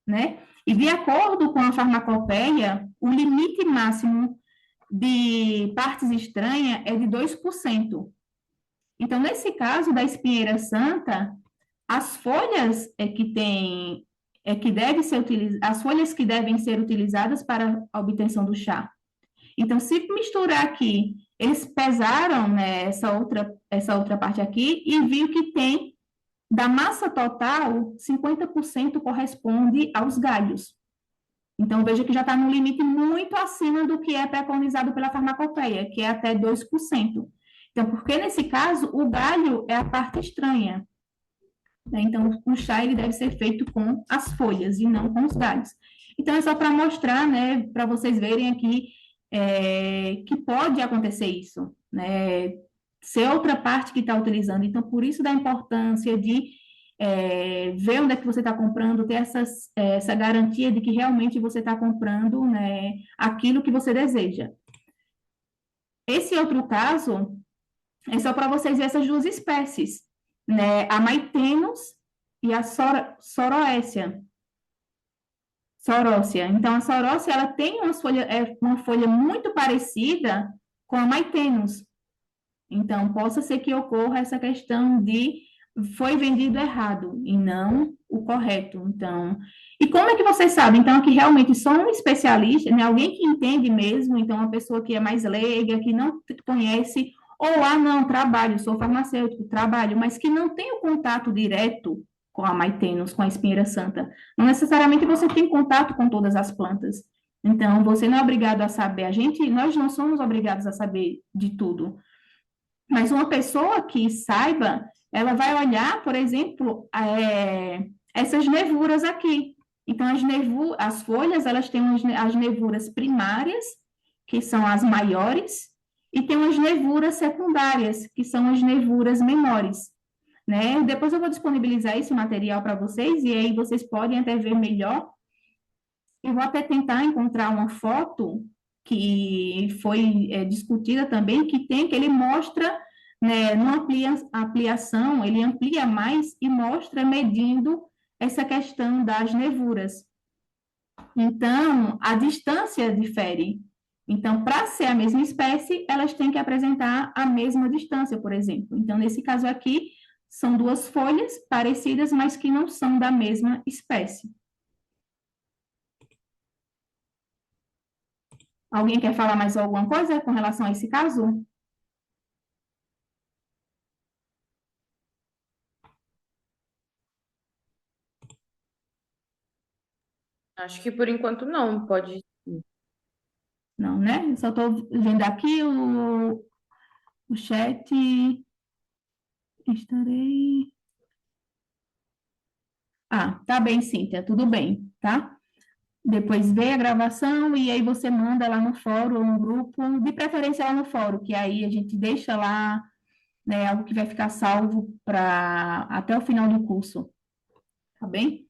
né? E de acordo com a farmacopeia, o limite máximo de partes estranhas é de 2%. Então, nesse caso da espinheira santa, as folhas as folhas que devem ser utilizadas para a obtenção do chá. Então, se misturar aqui, eles pesaram, né, essa outra parte aqui e viu que tem, da massa total, 50% corresponde aos galhos. Então, veja que já está no limite muito acima do que é preconizado pela farmacopeia, que é até 2%. Então, porque nesse caso, o galho é a parte estranha, né? Então, o chá ele deve ser feito com as folhas e não com os galhos. Então, é só para mostrar, né, para vocês verem aqui que pode acontecer isso, né? Ser outra parte que está utilizando. Então, por isso da importância de ver onde é que você está comprando, ter essa garantia de que realmente você está comprando, né, aquilo que você deseja. Esse outro caso é só para vocês verem essas duas espécies, né? A Maitenus e a Sorócia. Então, a Sorócia, ela tem uma folha muito parecida com a Maitenus. Então, possa ser que ocorra essa questão de foi vendido errado e não o correto. Então, e como é que você sabe? Então, que realmente só um especialista, né? Alguém que entende mesmo, então, uma pessoa que é mais leiga, que não conhece, ou não, trabalho, sou farmacêutico, trabalho, mas que não tem o contato direto com a Maitenus, com a espinheira santa. Não necessariamente você tem contato com todas as plantas. Então, você não é obrigado a saber. Nós não somos obrigados a saber de tudo. Mas uma pessoa que saiba, ela vai olhar, por exemplo, essas nervuras aqui. Então, as folhas, elas têm as nervuras primárias, que são as maiores, e tem as nervuras secundárias, que são as nervuras menores, né? Depois eu vou disponibilizar esse material para vocês, e aí vocês podem até ver melhor. Eu vou até tentar encontrar uma foto que foi discutida também, que ele mostra, né, numa ampliação, ele amplia mais e mostra medindo essa questão das nervuras. Então, a distância difere. Então, para ser a mesma espécie, elas têm que apresentar a mesma distância, por exemplo. Então, nesse caso aqui, são duas folhas parecidas, mas que não são da mesma espécie. Alguém quer falar mais alguma coisa com relação a esse caso? Acho que por enquanto não, pode. Não, né? Só estou vendo aqui o chat. Estarei. Tá bem, Cíntia, tudo bem, tá? Depois vê a gravação e aí você manda lá no fórum, no grupo, de preferência lá no fórum, que aí a gente deixa lá, né, algo que vai ficar salvo até o final do curso, tá bem?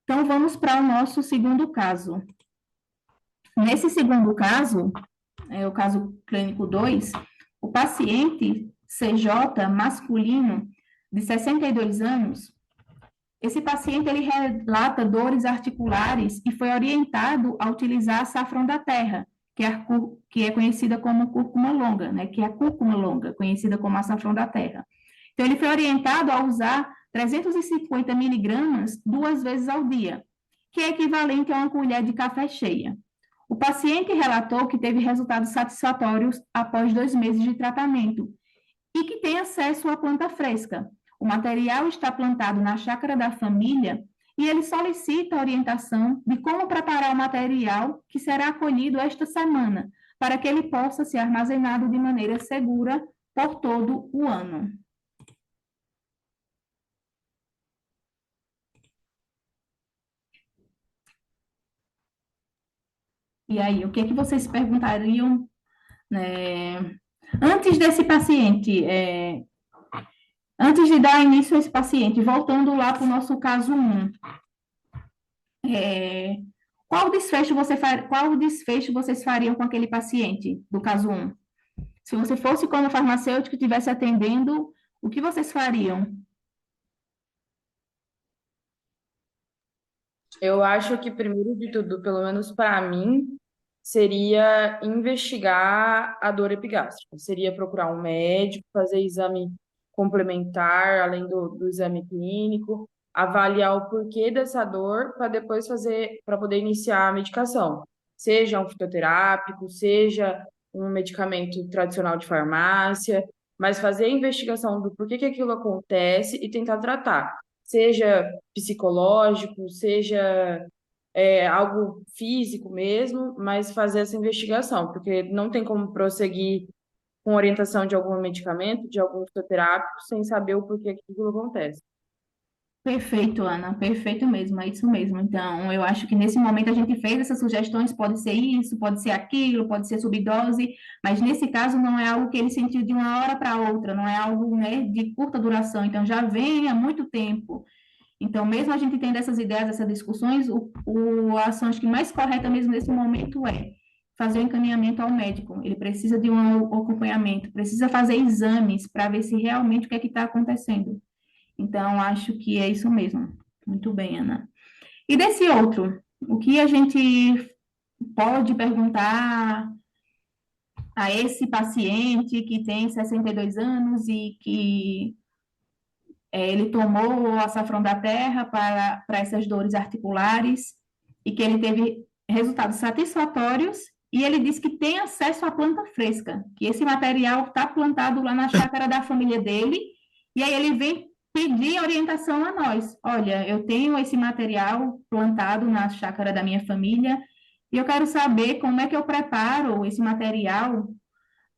Então, vamos para o nosso segundo caso. Nesse segundo caso, o caso clínico 2, o paciente CJ masculino de 62 anos, Esse paciente ele relata dores articulares e foi orientado a utilizar açafrão da terra, que é conhecida como cúrcuma longa, né? Que é a cúrcuma longa, conhecida como açafrão da terra. Então, ele foi orientado a usar 350 miligramas 2 vezes ao dia, que é equivalente a uma colher de café cheia. O paciente relatou que teve resultados satisfatórios após 2 meses de tratamento e que tem acesso à planta fresca. O material está plantado na chácara da família e ele solicita orientação de como preparar o material que será acolhido esta semana, para que ele possa ser armazenado de maneira segura por todo o ano. E aí, o que é que vocês perguntariam, né? Antes desse paciente, antes de dar início a esse paciente, voltando lá para o nosso caso 1, qual desfecho vocês fariam com aquele paciente do caso 1? Se você fosse como farmacêutico e estivesse atendendo, o que vocês fariam? Eu acho que, primeiro de tudo, pelo menos para mim, seria investigar a dor epigástrica. Seria procurar um médico, fazer exame complementar, além do exame clínico, avaliar o porquê dessa dor para depois fazer, para poder iniciar a medicação. Seja um fitoterápico, seja um medicamento tradicional de farmácia, mas fazer a investigação do porquê que aquilo acontece e tentar tratar. Seja psicológico, seja algo físico mesmo, mas fazer essa investigação, porque não tem como prosseguir com orientação de algum medicamento, de algum fitoterápico, sem saber o porquê que aquilo acontece. Perfeito, Ana, perfeito mesmo, é isso mesmo. Então, eu acho que nesse momento a gente fez essas sugestões, pode ser isso, pode ser aquilo, pode ser subdose, mas nesse caso não é algo que ele sentiu de uma hora para outra, não é algo, né, de curta duração, então já vem há muito tempo. Então, mesmo a gente tendo essas ideias, essas discussões, a ação acho que mais correta mesmo nesse momento é fazer o encaminhamento ao médico. Ele precisa de um acompanhamento, precisa fazer exames para ver se realmente o que é que está acontecendo. Então, acho que é isso mesmo. Muito bem, Ana. E desse outro, o que a gente pode perguntar a esse paciente que tem 62 anos e que ele tomou o açafrão da terra para essas dores articulares e que ele teve resultados satisfatórios e ele disse que tem acesso à planta fresca, que esse material está plantado lá na chácara da família dele, e aí ele vem pedir orientação a nós. Olha, eu tenho esse material plantado na chácara da minha família e eu quero saber como é que eu preparo esse material,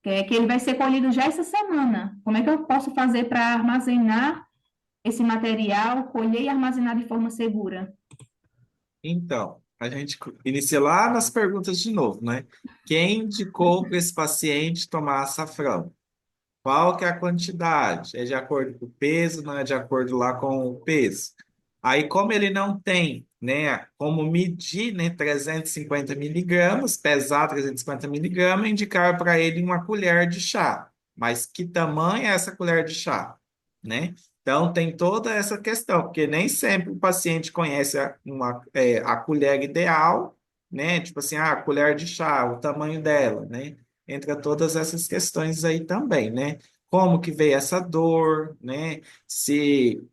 que ele vai ser colhido já essa semana. Como é que eu posso fazer para armazenar esse material, colher e armazenar de forma segura? Então, a gente inicia lá nas perguntas de novo, né? Quem indicou para esse paciente tomar açafrão? Qual que é a quantidade? É de acordo com o peso, não é de acordo lá com o peso. Aí, como ele não tem, né, como medir, né, 350 miligramas, pesar 350 miligramas, indicar para ele uma colher de chá. Mas que tamanho é essa colher de chá, né? Então, tem toda essa questão, porque nem sempre o paciente conhece a colher ideal, né? Tipo assim, a colher de chá, o tamanho dela, né? Entra todas essas questões aí também, né? Como que veio essa dor, né? Se,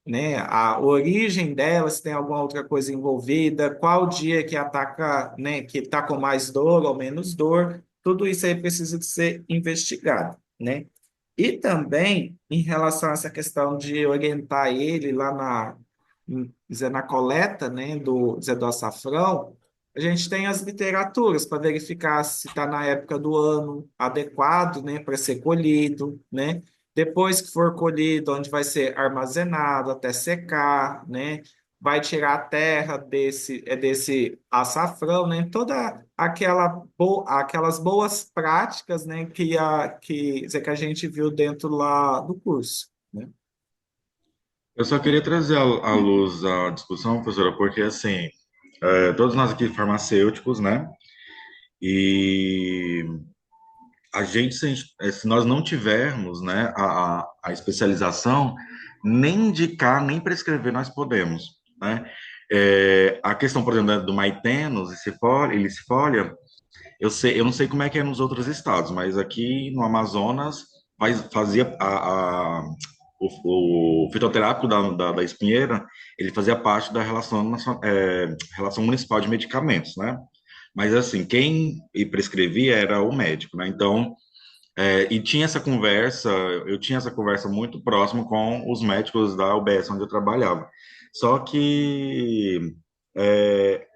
né, a origem dela, se tem alguma outra coisa envolvida, qual dia que ataca, né, que está com mais dor ou menos dor, tudo isso aí precisa de ser investigado, né? E também, em relação a essa questão de orientar ele lá na coleta, né, do açafrão, a gente tem as literaturas para verificar se está na época do ano adequado, né, para ser colhido, né? Depois que for colhido, onde vai ser armazenado até secar, né? Vai tirar a terra desse açafrão, né? Toda aquelas boas práticas, né? Que a gente viu dentro lá do curso, né? Eu só queria trazer à luz a discussão, professora, porque assim, todos nós aqui farmacêuticos, né? E se nós não tivermos, né, a especialização, nem indicar, nem prescrever nós podemos, né? A questão, por exemplo, do maitenos e licifolia, eu não sei como é que é nos outros estados, mas aqui no Amazonas fazia o fitoterápico da espinheira, ele fazia parte da relação municipal de medicamentos, né? Mas assim, quem prescrevia era o médico, né? Então, e tinha essa conversa, eu tinha essa conversa muito próximo com os médicos da UBS onde eu trabalhava. Só que é,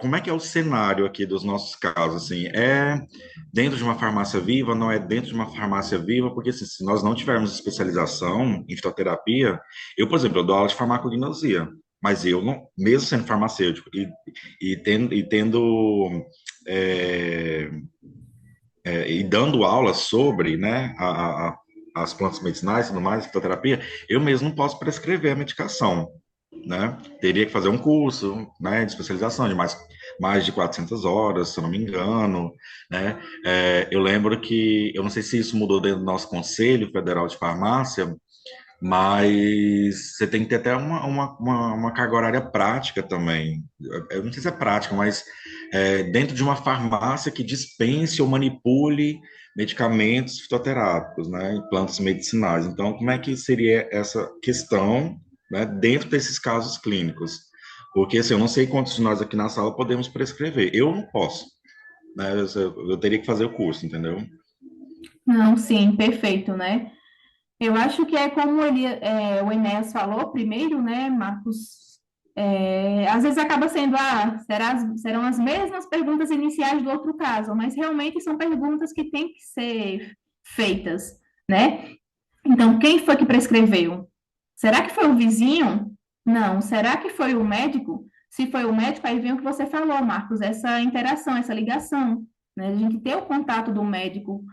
como é que é o cenário aqui dos nossos casos? Assim, é dentro de uma farmácia viva, não é dentro de uma farmácia viva, porque assim, se nós não tivermos especialização em fitoterapia, eu, por exemplo, eu dou aula de farmacognosia, mas eu não, mesmo sendo farmacêutico e tendo é, e dando aula sobre, né, as plantas medicinais e tudo mais, fitoterapia, eu mesmo não posso prescrever a medicação, né? Teria que fazer um curso, né, de especialização de mais de 400 horas, se eu não me engano, né? Eu lembro que, eu não sei se isso mudou dentro do nosso Conselho Federal de Farmácia, mas você tem que ter até uma carga horária prática também. Eu não sei se é prática, mas dentro de uma farmácia que dispense ou manipule medicamentos fitoterápicos, né, e plantas medicinais. Então, como é que seria essa questão, né, dentro desses casos clínicos? Porque assim, eu não sei quantos de nós aqui na sala podemos prescrever. Eu não posso, né? Eu teria que fazer o curso, entendeu? Não, sim, perfeito, né? Eu acho que é como o Enéas falou primeiro, né, Marcos? Às vezes acaba sendo, serão as mesmas perguntas iniciais do outro caso, mas realmente são perguntas que têm que ser feitas, né? Então, quem foi que prescreveu? Será que foi o vizinho? Não. Será que foi o médico? Se foi o médico, aí vem o que você falou, Marcos, essa interação, essa ligação, né? A gente ter o contato do médico,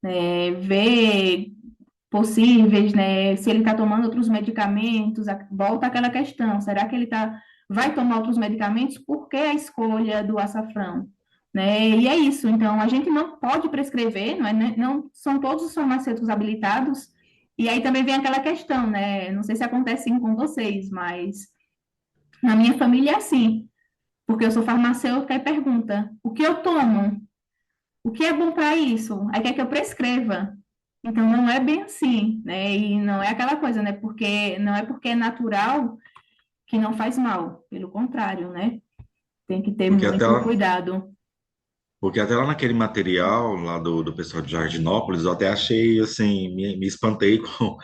né? Ver possíveis, né? Se ele está tomando outros medicamentos, volta àquela questão, será que vai tomar outros medicamentos? Por que a escolha do açafrão? Né? E é isso, então a gente não pode prescrever, não, não são todos os farmacêuticos habilitados, e aí também vem aquela questão, né? Não sei se acontece assim com vocês, mas na minha família é assim, porque eu sou farmacêutica e pergunta, o que eu tomo? O que é bom para isso? Aí quer que eu prescreva. Então não é bem assim, né? E não é aquela coisa, né? Porque não é porque é natural que não faz mal, pelo contrário, né? Tem que ter Porque até muito lá, cuidado. Porque até lá naquele material lá do pessoal de Jardinópolis, eu até achei assim, me espantei com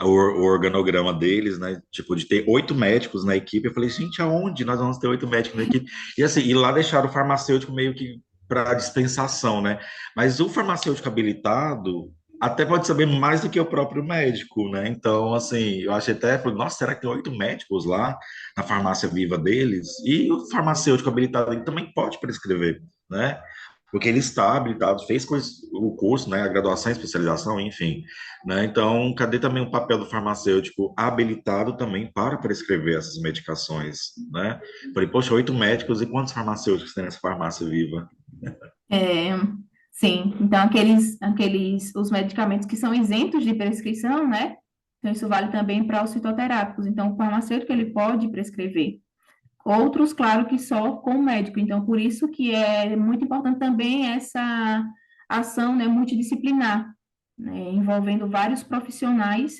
o organograma deles, né? Tipo, de ter 8 médicos na equipe. Eu falei, gente, aonde nós vamos ter 8 médicos na equipe? E assim, e lá deixaram o farmacêutico meio que para dispensação, né? Mas o farmacêutico habilitado até pode saber mais do que o próprio médico, né? Então, assim, eu achei até, falei, nossa, será que tem 8 médicos lá na farmácia viva deles? E o farmacêutico habilitado ele também pode prescrever, né? Porque ele está habilitado, o curso, né, a graduação, a especialização, enfim, né? Então, cadê também o papel do farmacêutico habilitado também para prescrever essas medicações, né? Falei, poxa, 8 médicos e quantos farmacêuticos tem nessa farmácia viva? É, sim, então os medicamentos que são isentos de prescrição, né? Então isso vale também para os fitoterápicos. Então o farmacêutico ele pode prescrever. Outros, claro que só com o médico. Então, por isso que é muito importante também essa ação, né, multidisciplinar, né, envolvendo vários profissionais,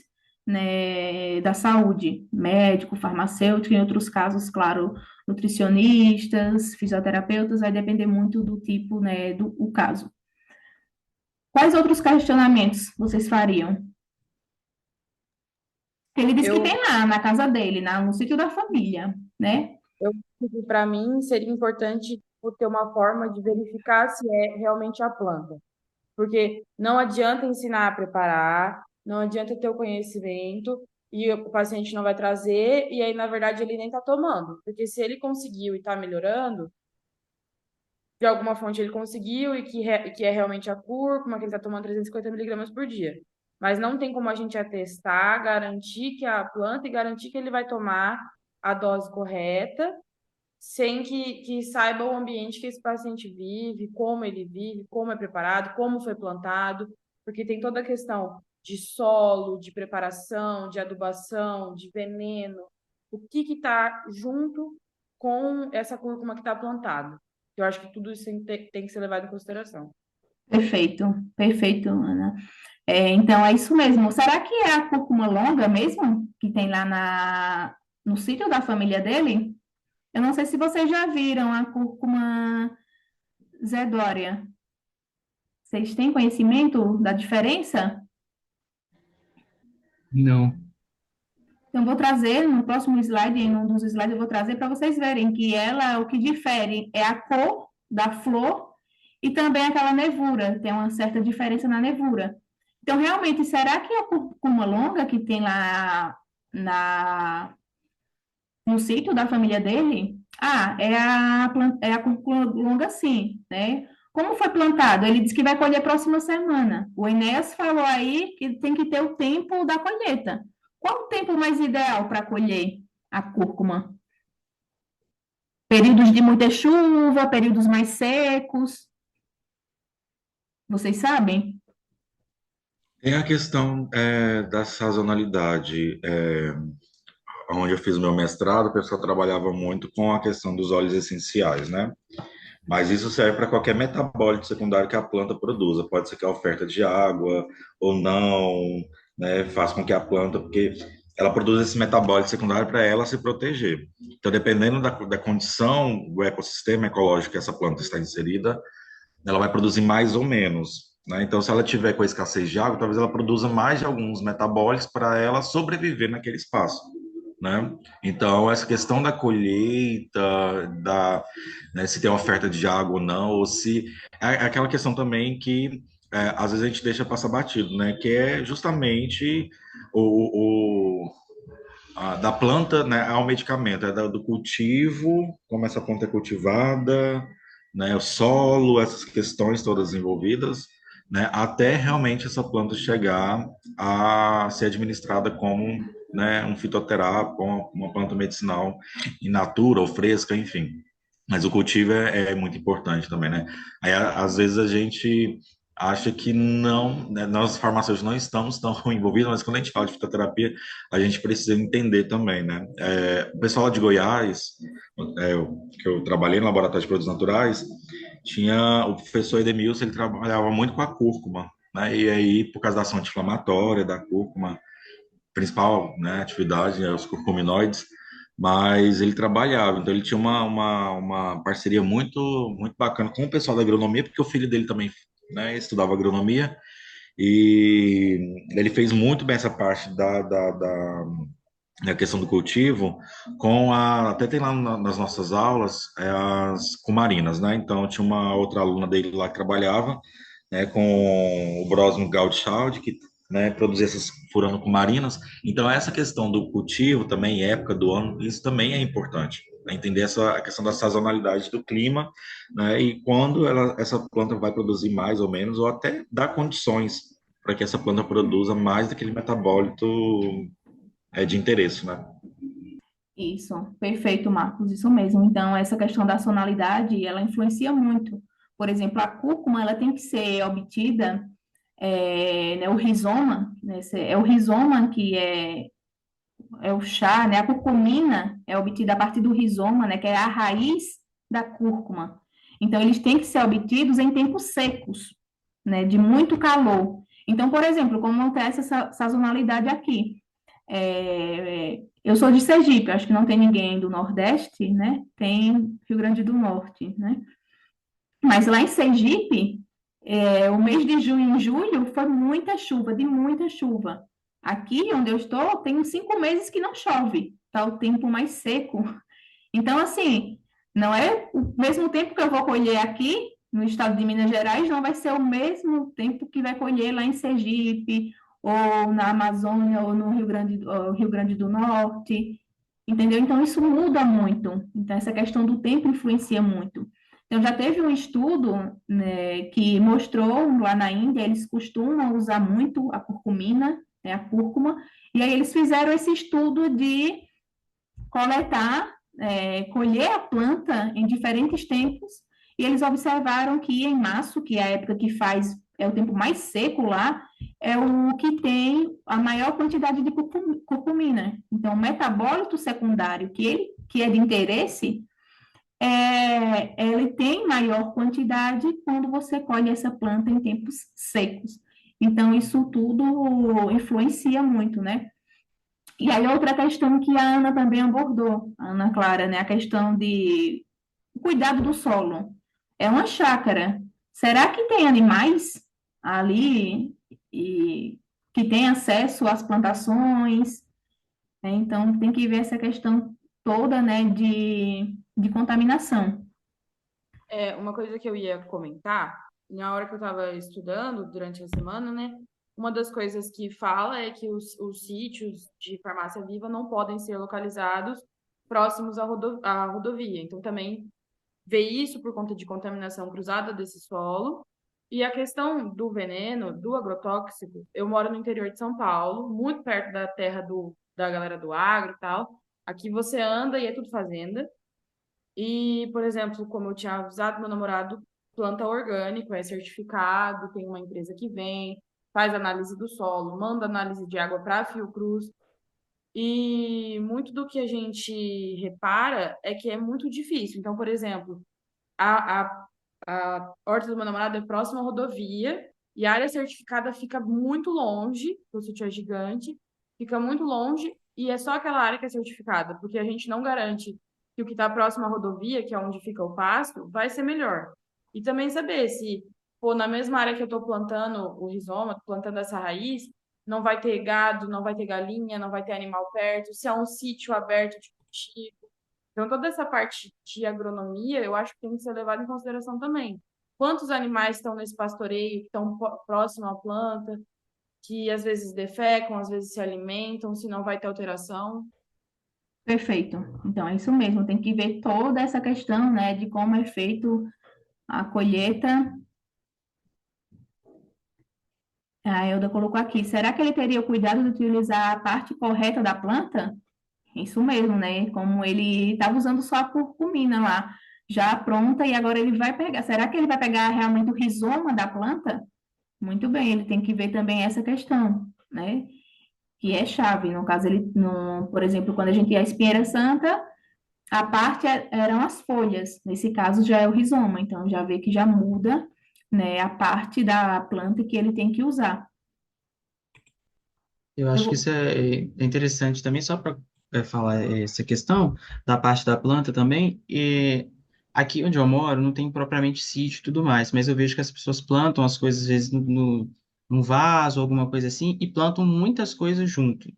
né, da saúde, médico, farmacêutico, em outros casos, claro, nutricionistas, fisioterapeutas, vai depender muito do tipo, né, do o caso. Quais outros questionamentos vocês fariam? Ele disse que Eu, tem lá na casa dele, no sítio da família, né? eu acho que para mim seria importante tipo, ter uma forma de verificar se é realmente a planta. Porque não adianta ensinar a preparar, não adianta ter o conhecimento e o paciente não vai trazer, e aí, na verdade, ele nem está tomando. Porque se ele conseguiu e está melhorando, de alguma fonte ele conseguiu e que é realmente a cúrcuma, que ele está tomando 350 miligramas por dia. Mas não tem como a gente atestar, garantir que é a planta e garantir que ele vai tomar a dose correta, sem que saiba o ambiente que esse paciente vive, como ele vive, como é preparado, como foi plantado, porque tem toda a questão de solo, de preparação, de adubação, de veneno, o que está junto com essa cúrcuma que está plantada. Eu acho que tudo isso tem que ser levado em consideração. Perfeito, perfeito, Ana. Então, é isso mesmo. Será que é a cúrcuma longa mesmo que tem lá no sítio da família dele? Eu não sei se vocês já viram a cúrcuma Zé Dória. Vocês têm conhecimento da diferença? Não. Então, vou trazer no próximo slide, em um dos slides, eu vou trazer para vocês verem que ela, o que difere é a cor da flor e também aquela nevura, tem uma certa diferença na nevura. Então, realmente, será que a cúrcuma longa que tem lá no sítio da família dele? É a cúrcuma longa, sim, né? Como foi plantado? Ele disse que vai colher próxima semana. O Enéas falou aí que tem que ter o tempo da colheita. Qual o tempo mais ideal para colher a cúrcuma? Períodos de muita chuva, períodos mais secos? Vocês sabem? Tem a questão da sazonalidade. Onde eu fiz o meu mestrado, o pessoal trabalhava muito com a questão dos óleos essenciais, né? Mas isso serve para qualquer metabólito secundário que a planta produza. Pode ser que a oferta de água ou não, né, faça com que a planta, porque ela produz esse metabólito secundário para ela se proteger. Então, dependendo da condição do ecossistema ecológico que essa planta está inserida, ela vai produzir mais ou menos, né? Então, se ela tiver com a escassez de água, talvez ela produza mais de alguns metabólitos para ela sobreviver naquele espaço, né? Então, essa questão da colheita, né, se tem oferta de água ou não, ou se... É aquela questão também que às vezes a gente deixa passar batido, né? Que é justamente da planta, né, ao medicamento, do cultivo, como essa planta é cultivada, né, o solo, essas questões todas envolvidas, né, até realmente essa planta chegar a ser administrada como, né, um fitoterápico, uma planta medicinal in natura ou fresca, enfim. Mas o cultivo é muito importante também, né? Aí, às vezes a gente acha que não, né, nós farmacêuticos não estamos tão envolvidos, mas quando a gente fala de fitoterapia, a gente precisa entender também, né? O pessoal lá de Goiás, que eu trabalhei no laboratório de produtos naturais, tinha o professor Edemilson, ele trabalhava muito com a cúrcuma, né? E aí, por causa da ação anti-inflamatória da cúrcuma, principal, né, atividade, os curcuminoides, mas ele trabalhava, então ele tinha uma parceria muito bacana com o pessoal da agronomia, porque o filho dele também, né, estudava agronomia, e ele fez muito bem essa parte da questão do cultivo, até tem lá nas nossas aulas, as cumarinas, né? Então tinha uma outra aluna dele lá que trabalhava, né, com o Brosmo Gaudichaud, que, né, produzia essas furando cumarinas. Então essa questão do cultivo também, época do ano, isso também é importante, né? Entender a questão da sazonalidade do clima, né? E quando essa planta vai produzir mais ou menos, ou até dar condições para que essa planta produza mais daquele metabólito de interesse, né? Isso, perfeito, Marcos, isso mesmo. Então, essa questão da sonalidade, ela influencia muito. Por exemplo, a cúrcuma, ela tem que ser obtida, né, o rizoma, né, é o rizoma que é o chá, né, a curcumina é obtida a partir do rizoma, né, que é a raiz da cúrcuma. Então, eles têm que ser obtidos em tempos secos, né, de muito calor. Então, por exemplo, como acontece essa sazonalidade aqui? Eu sou de Sergipe, acho que não tem ninguém do Nordeste, né? Tem Rio Grande do Norte, né? Mas lá em Sergipe, o mês de junho e julho foi muita chuva, de muita chuva. Aqui onde eu estou, tem uns 5 meses que não chove, tá o tempo mais seco. Então, assim, não é o mesmo tempo que eu vou colher aqui no estado de Minas Gerais, não vai ser o mesmo tempo que vai colher lá em Sergipe, ou na Amazônia, ou no Rio Grande do Norte, entendeu? Então, isso muda muito. Então, essa questão do tempo influencia muito. Então, já teve um estudo, né, que mostrou lá na Índia, eles costumam usar muito a curcumina, né, a cúrcuma, e aí eles fizeram esse estudo de coletar, colher a planta em diferentes tempos, e eles observaram que em março, que é a época que é o tempo mais seco lá, é o que tem a maior quantidade de curcumina. Então, o metabólito secundário que é de interesse, ele tem maior quantidade quando você colhe essa planta em tempos secos. Então, isso tudo influencia muito, né? E aí, outra questão que a Ana também abordou, a Ana Clara, né? A questão de cuidado do solo. É uma chácara. Será que tem animais ali e que têm acesso às plantações? Né? Então, tem que ver essa questão toda, né, de contaminação. Uma coisa que eu ia comentar, na hora que eu estava estudando durante a semana, né? Uma das coisas que fala é que os sítios de farmácia viva não podem ser localizados próximos à rodovia. Então, também vê isso por conta de contaminação cruzada desse solo. E a questão do veneno, do agrotóxico, eu moro no interior de São Paulo, muito perto da terra da galera do agro e tal. Aqui você anda e é tudo fazenda. E, por exemplo, como eu tinha avisado, meu namorado planta orgânico, é certificado, tem uma empresa que vem, faz análise do solo, manda análise de água para a Fiocruz. E muito do que a gente repara é que é muito difícil. Então, por exemplo, a, a, a horta do meu namorado é próxima à rodovia e a área certificada fica muito longe, o sítio é gigante, fica muito longe e é só aquela área que é certificada, porque a gente não garante que o que está próximo à rodovia, que é onde fica o pasto, vai ser melhor. E também saber se, pô, na mesma área que eu estou plantando o rizoma, plantando essa raiz, não vai ter gado, não vai ter galinha, não vai ter animal perto, se é um sítio aberto de cultivo. Então, toda essa parte de agronomia, eu acho que tem que ser levada em consideração também. Quantos animais estão nesse pastoreio, que estão próximo à planta, que às vezes defecam, às vezes se alimentam, se não vai ter alteração. Perfeito. Então, é isso mesmo. Tem que ver toda essa questão, né, de como é feito a colheita. A Elda colocou aqui. Será que ele teria o cuidado de utilizar a parte correta da planta? Isso mesmo, né? Como ele estava usando só a curcumina lá, já pronta, e agora ele vai pegar. Será que ele vai pegar realmente o rizoma da planta? Muito bem, ele tem que ver também essa questão, né? Que é chave. No caso, por exemplo, quando a gente ia à espinheira santa, a parte eram as folhas. Nesse caso, já é o rizoma. Então, já vê que já muda, né, a parte da planta que ele tem que usar. Eu Eu acho que vou- isso é interessante também, só para falar essa questão da parte da planta também. Aqui onde eu moro não tem propriamente sítio e tudo mais, mas eu vejo que as pessoas plantam as coisas às vezes num vaso, alguma coisa assim, e plantam muitas coisas junto.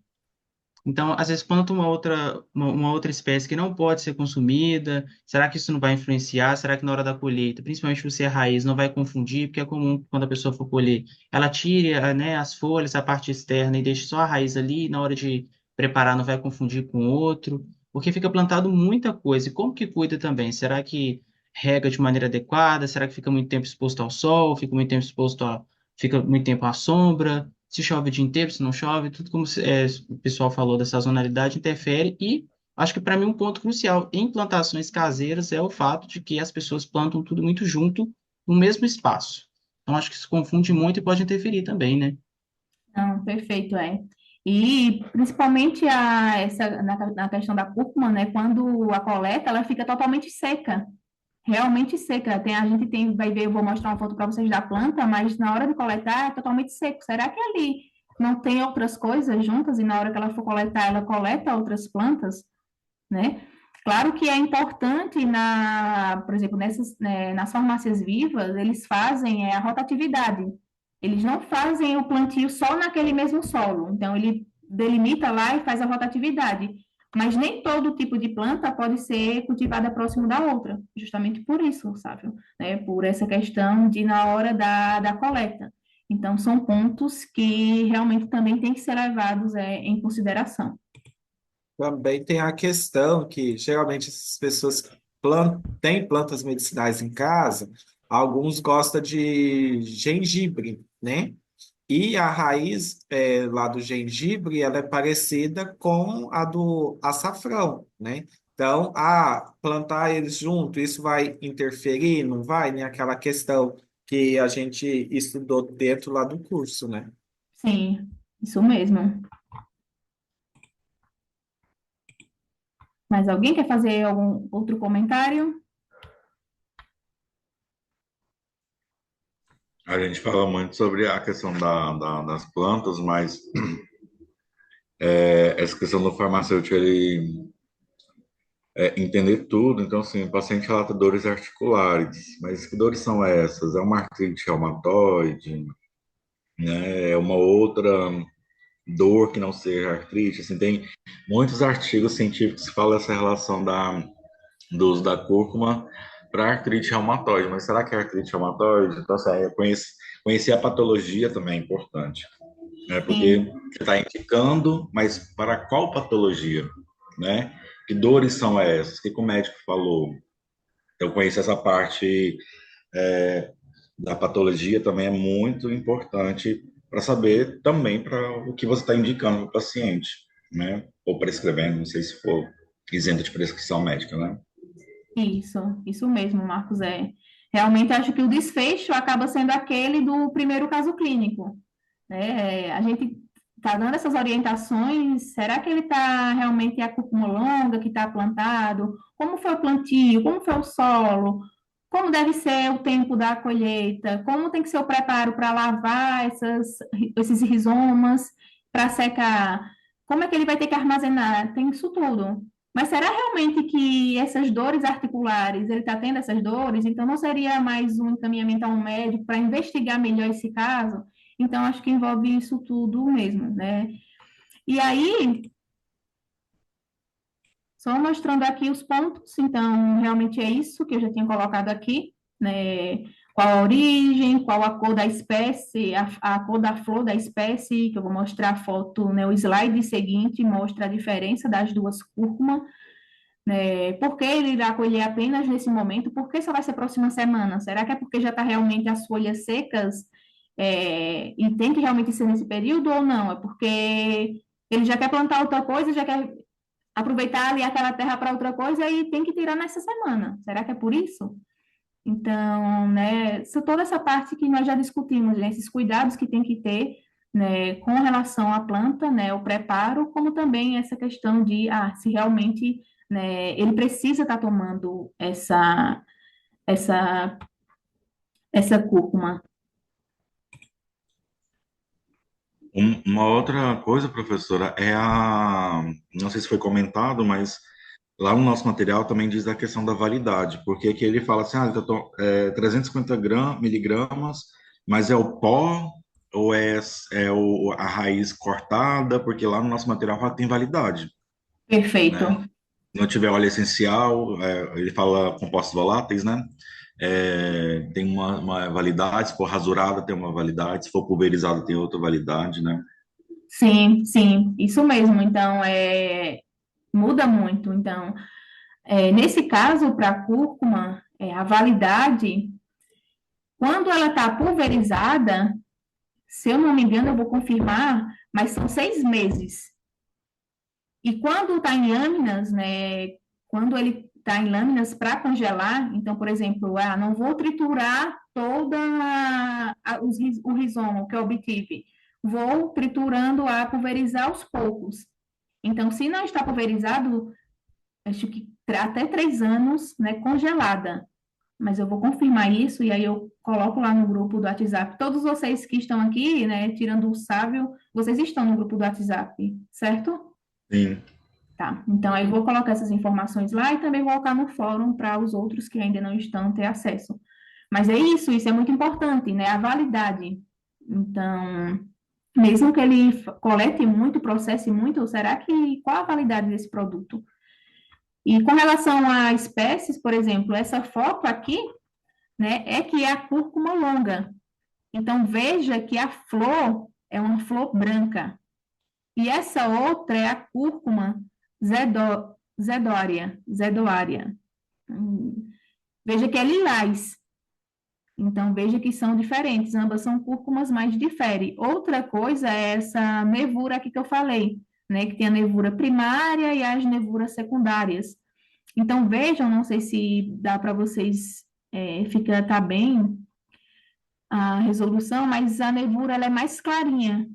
Então, às vezes planta uma outra espécie que não pode ser consumida. Será que isso não vai influenciar? Será que na hora da colheita, principalmente por ser raiz, não vai confundir? Porque é comum que quando a pessoa for colher, ela tire, né, as folhas, a parte externa e deixe só a raiz ali. Na hora de preparar, não vai confundir com outro. Porque fica plantado muita coisa. E como que cuida também? Será que rega de maneira adequada? Será que fica muito tempo exposto ao sol? Fica muito tempo à sombra? Se chove o dia inteiro, se não chove, tudo como o pessoal falou da sazonalidade interfere e acho que para mim um ponto crucial em plantações caseiras é o fato de que as pessoas plantam tudo muito junto no mesmo espaço. Então acho que isso confunde muito e pode interferir também, né? Não, perfeito, é. E principalmente na questão da cúrcuma, né? Quando a coleta, ela fica totalmente seca, realmente seca. Vai ver, eu vou mostrar uma foto para vocês da planta, mas na hora de coletar é totalmente seco. Será que ali não tem outras coisas juntas e na hora que ela for coletar, ela coleta outras plantas, né? Claro que é importante por exemplo, nas farmácias vivas, eles fazem a rotatividade. Eles não fazem o plantio só naquele mesmo solo. Então, ele delimita lá e faz a rotatividade. Mas nem todo tipo de planta pode ser cultivada próximo da outra, justamente por isso, sabe? Né? Por essa questão de na hora da coleta. Então, são pontos que realmente também têm que ser levados em consideração. Também tem a questão que geralmente essas pessoas têm plantas medicinais em casa, alguns gostam de gengibre, né? E a raiz lá do gengibre, ela é parecida com a do açafrão, né? Então, plantar eles junto, isso vai interferir? Não vai? Né? Aquela questão que a gente estudou dentro lá do curso, né? Sim, isso mesmo. Mas alguém quer fazer algum outro comentário? A gente fala muito sobre a questão das plantas, mas essa questão do farmacêutico, ele entender tudo. Então, assim, o paciente relata dores articulares, mas que dores são essas? É uma artrite reumatoide, né? É uma outra dor que não seja artrite? Assim, tem muitos artigos científicos que falam essa relação do uso da cúrcuma para artrite reumatoide, mas será que é artrite reumatoide? Então, assim, conhecer a patologia também é importante, né? Porque Sim, você está indicando, mas para qual patologia, né? Que dores são essas? O que que o médico falou? Então, conhecer essa parte da patologia também é muito importante para saber também para o que você está indicando para o paciente, né? Ou prescrevendo, não sei se for isento de prescrição médica, né? isso mesmo, Marcos. Realmente acho que o desfecho acaba sendo aquele do primeiro caso clínico, né? A gente está dando essas orientações, será que ele está realmente a cúpula longa que está plantado? Como foi o plantio? Como foi o solo? Como deve ser o tempo da colheita? Como tem que ser o preparo para lavar esses rizomas, para secar? Como é que ele vai ter que armazenar? Tem isso tudo. Mas será realmente que essas dores articulares, ele está tendo essas dores? Então, não seria mais um encaminhamento a um médico para investigar melhor esse caso? Então, acho que envolve isso tudo mesmo, né? E aí, só mostrando aqui os pontos, então, realmente é isso que eu já tinha colocado aqui, né? Qual a origem, qual a cor da espécie, a cor da flor da espécie, que eu vou mostrar a foto, né? O slide seguinte mostra a diferença das duas cúrcumas. Por que ele irá colher apenas nesse momento? Por que só vai ser próxima semana? Será que é porque já está realmente as folhas secas, e tem que realmente ser nesse período ou não? É porque ele já quer plantar outra coisa, já quer aproveitar ali aquela terra para outra coisa e tem que tirar nessa semana. Será que é por isso? Então, né, toda essa parte que nós já discutimos, né, esses cuidados que tem que ter, né, com relação à planta, né, o preparo, como também essa questão de, se realmente, né, ele precisa estar tomando essa, essa cúrcuma. Uma outra coisa, professora, não sei se foi comentado, mas lá no nosso material também diz a questão da validade, porque aqui ele fala assim, é 350 miligramas, mas é o pó ou a raiz cortada, porque lá no nosso material já tem validade, Perfeito. né? Se não tiver óleo essencial, ele fala compostos voláteis, né? Tem uma validade, se for rasurada tem uma validade, se for pulverizada tem outra validade, né? Sim, sim, isso mesmo. Então, muda muito. Então, nesse caso, para a cúrcuma, a validade, quando ela está pulverizada, se eu não me engano, eu vou confirmar, mas são 6 meses. E quando está em lâminas, né? Quando ele está em lâminas para congelar, então, por exemplo, não vou triturar o rizoma que eu obtive, vou triturando a pulverizar aos poucos. Então, se não está pulverizado, acho que até 3 anos, né, congelada. Mas eu vou confirmar isso e aí eu coloco lá no grupo do WhatsApp. Todos vocês que estão aqui, né, tirando o sábio, vocês estão no grupo do WhatsApp, certo? Sim. Tá. Então, aí eu vou colocar essas informações lá e também vou colocar no fórum para os outros que ainda não estão ter acesso. Mas é isso é muito importante, né? A validade. Então, mesmo que ele colete muito, processe muito, será que qual a validade desse produto? E com relação a espécies, por exemplo, essa foto aqui, né, é que é a cúrcuma longa. Então, veja que a flor é uma flor branca. E essa outra é a cúrcuma zedoária. Veja que é lilás. Então, veja que são diferentes. Ambas são cúrcumas, mas diferem. Outra coisa é essa nervura aqui que eu falei, né? Que tem a nervura primária e as nervuras secundárias. Então, vejam, não sei se dá para vocês, tá bem a resolução, mas a nervura ela é mais clarinha.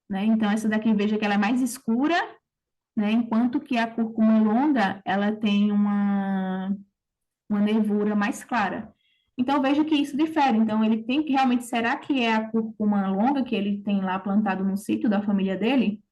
né? Então, essa daqui, veja que ela é mais escura, né? Enquanto que a cúrcuma longa, ela tem uma nervura mais clara. Então, veja que isso difere. Então, ele tem que realmente, será que é a cúrcuma longa que ele tem lá plantado no sítio da família dele?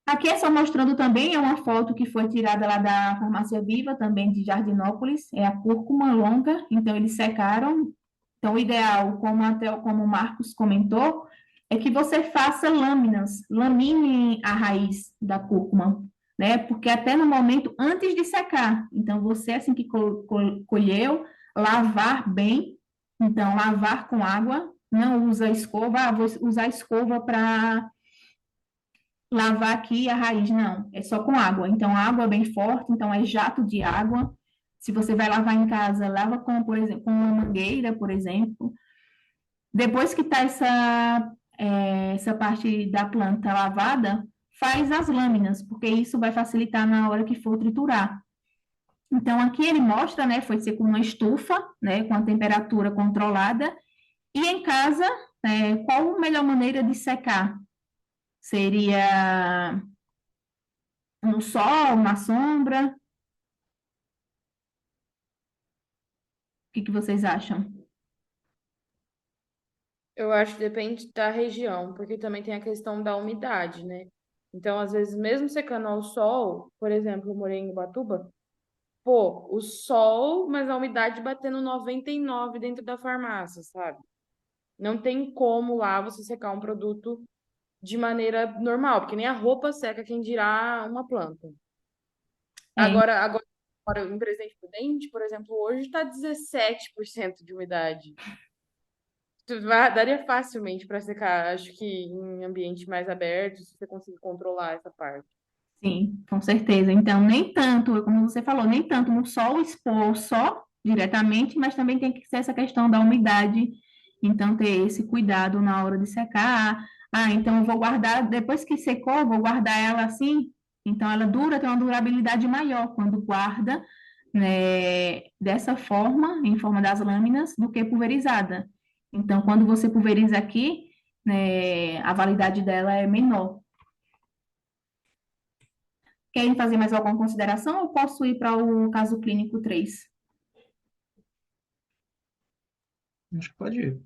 Aqui é só mostrando também, é uma foto que foi tirada lá da Farmácia Viva, também de Jardinópolis, é a cúrcuma longa, então eles secaram. Então, o ideal, como o Marcos comentou, é que você faça lâminas, lamine a raiz da cúrcuma, né? Porque até no momento antes de secar. Então, você, assim que colheu, lavar bem, então, lavar com água, não usa escova, vou usar escova para lavar aqui a raiz, não, é só com água. Então, a água é bem forte, então é jato de água. Se você vai lavar em casa, lava com, por exemplo, com uma mangueira, por exemplo. Depois que está essa parte da planta lavada, faz as lâminas, porque isso vai facilitar na hora que for triturar. Então, aqui ele mostra, né, foi ser com uma estufa, né, com a temperatura controlada. E em casa, qual a melhor maneira de secar? Seria no sol, na sombra? O que vocês acham? Eu acho que depende da região, porque também tem a questão da umidade, né? Então, às vezes, mesmo secando ao sol, por exemplo, eu morei em Ubatuba, pô, o sol, mas a umidade batendo 99 dentro da farmácia, sabe? Não tem como lá você secar um produto de maneira normal, porque nem a roupa seca, quem dirá uma planta. É, Agora em Presidente Prudente, por exemplo, hoje está 17% de umidade. Daria facilmente para secar, acho que em ambiente mais aberto, se você conseguir controlar essa parte. sim, com certeza. Então, nem tanto, como você falou, nem tanto no sol expor só diretamente, mas também tem que ser essa questão da umidade. Então, ter esse cuidado na hora de secar. Ah, então eu vou guardar, depois que secou, eu vou guardar ela assim. Então, ela dura, tem uma durabilidade maior quando guarda, né, dessa forma, em forma das lâminas, do que pulverizada. Então, quando você pulveriza aqui, né, a validade dela é menor. Querem fazer mais alguma consideração ou posso ir para o caso clínico 3? Acho que pode ir.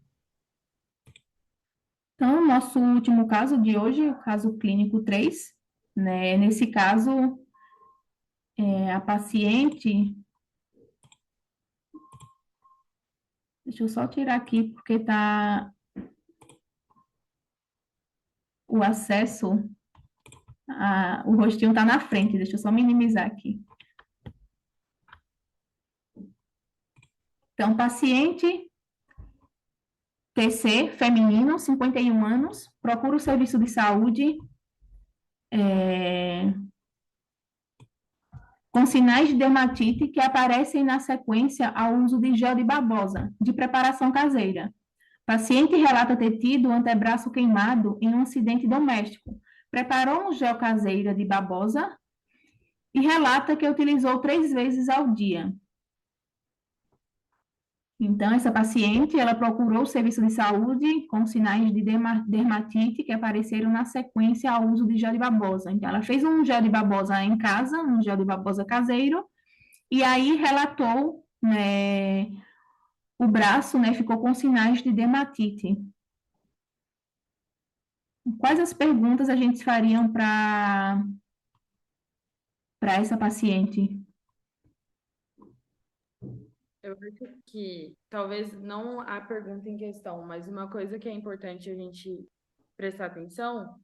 Então, nosso último caso de hoje, o caso clínico 3, né? Nesse caso, a paciente. Deixa eu só tirar aqui, porque tá o acesso, o rostinho está na frente. Deixa eu só minimizar aqui. Então, paciente TC, feminino, 51 anos, procura o serviço de saúde com sinais de dermatite que aparecem na sequência ao uso de gel de babosa, de preparação caseira. Paciente relata ter tido o antebraço queimado em um acidente doméstico. Preparou um gel caseiro de babosa e relata que utilizou 3 vezes ao dia. Então, essa paciente, ela procurou o serviço de saúde com sinais de dermatite que apareceram na sequência ao uso de gel de babosa. Então, ela fez um gel de babosa em casa, um gel de babosa caseiro, e aí relatou, né, o braço, né, ficou com sinais de dermatite. Quais as perguntas a gente fariam para essa paciente? Eu acho que talvez não a pergunta em questão, mas uma coisa que é importante a gente prestar atenção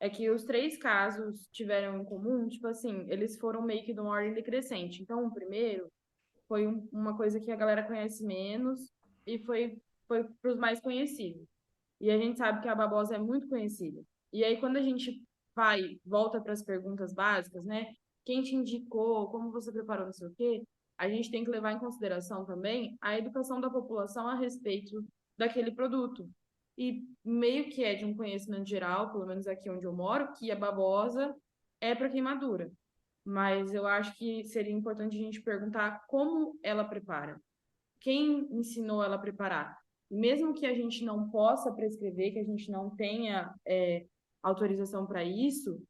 é que os três casos tiveram em comum, tipo assim, eles foram meio que de uma ordem decrescente. Então, o primeiro foi uma coisa que a galera conhece menos e foi para os mais conhecidos. E a gente sabe que a babosa é muito conhecida. E aí, quando a gente volta para as perguntas básicas, né? Quem te indicou, como você preparou, não sei o quê, a gente tem que levar em consideração também a educação da população a respeito daquele produto. E meio que é de um conhecimento geral, pelo menos aqui onde eu moro, que a babosa é para queimadura. Mas eu acho que seria importante a gente perguntar como ela prepara. Quem ensinou ela a preparar? Mesmo que a gente não possa prescrever, que a gente não tenha autorização para isso,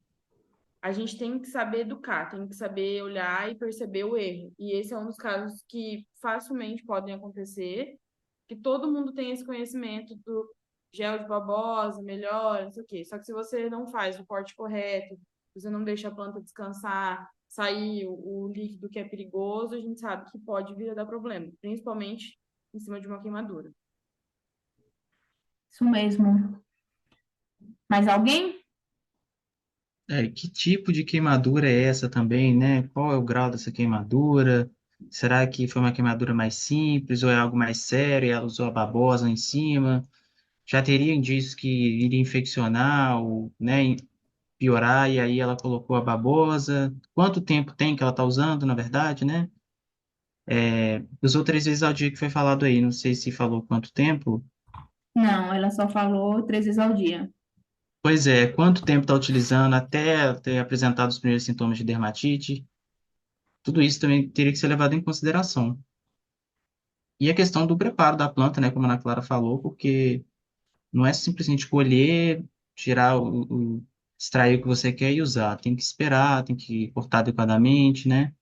a gente tem que saber educar, tem que saber olhar e perceber o erro. E esse é um dos casos que facilmente podem acontecer, que todo mundo tem esse conhecimento do gel de babosa, melhor, não sei o quê. Só que se você não faz o corte correto, você não deixa a planta descansar, sair o líquido que é perigoso, a gente sabe que pode vir a dar problema, principalmente em cima de uma queimadura. Isso mesmo. Mais alguém? Que tipo de queimadura é essa também, né? Qual é o grau dessa queimadura? Será que foi uma queimadura mais simples ou é algo mais sério e ela usou a babosa em cima? Já teria indícios que iria infeccionar ou, né, piorar e aí ela colocou a babosa? Quanto tempo tem que ela está usando, na verdade, né? Usou 3 vezes ao dia que foi falado aí, não sei se falou quanto tempo. Não, ela só falou 3 vezes ao dia. Pois é, quanto tempo está utilizando até ter apresentado os primeiros sintomas de dermatite? Tudo isso também teria que ser levado em consideração. E a questão do preparo da planta, né, como a Ana Clara falou, porque não é simplesmente colher, tirar extrair o que você quer e usar. Tem que esperar, tem que cortar adequadamente, né?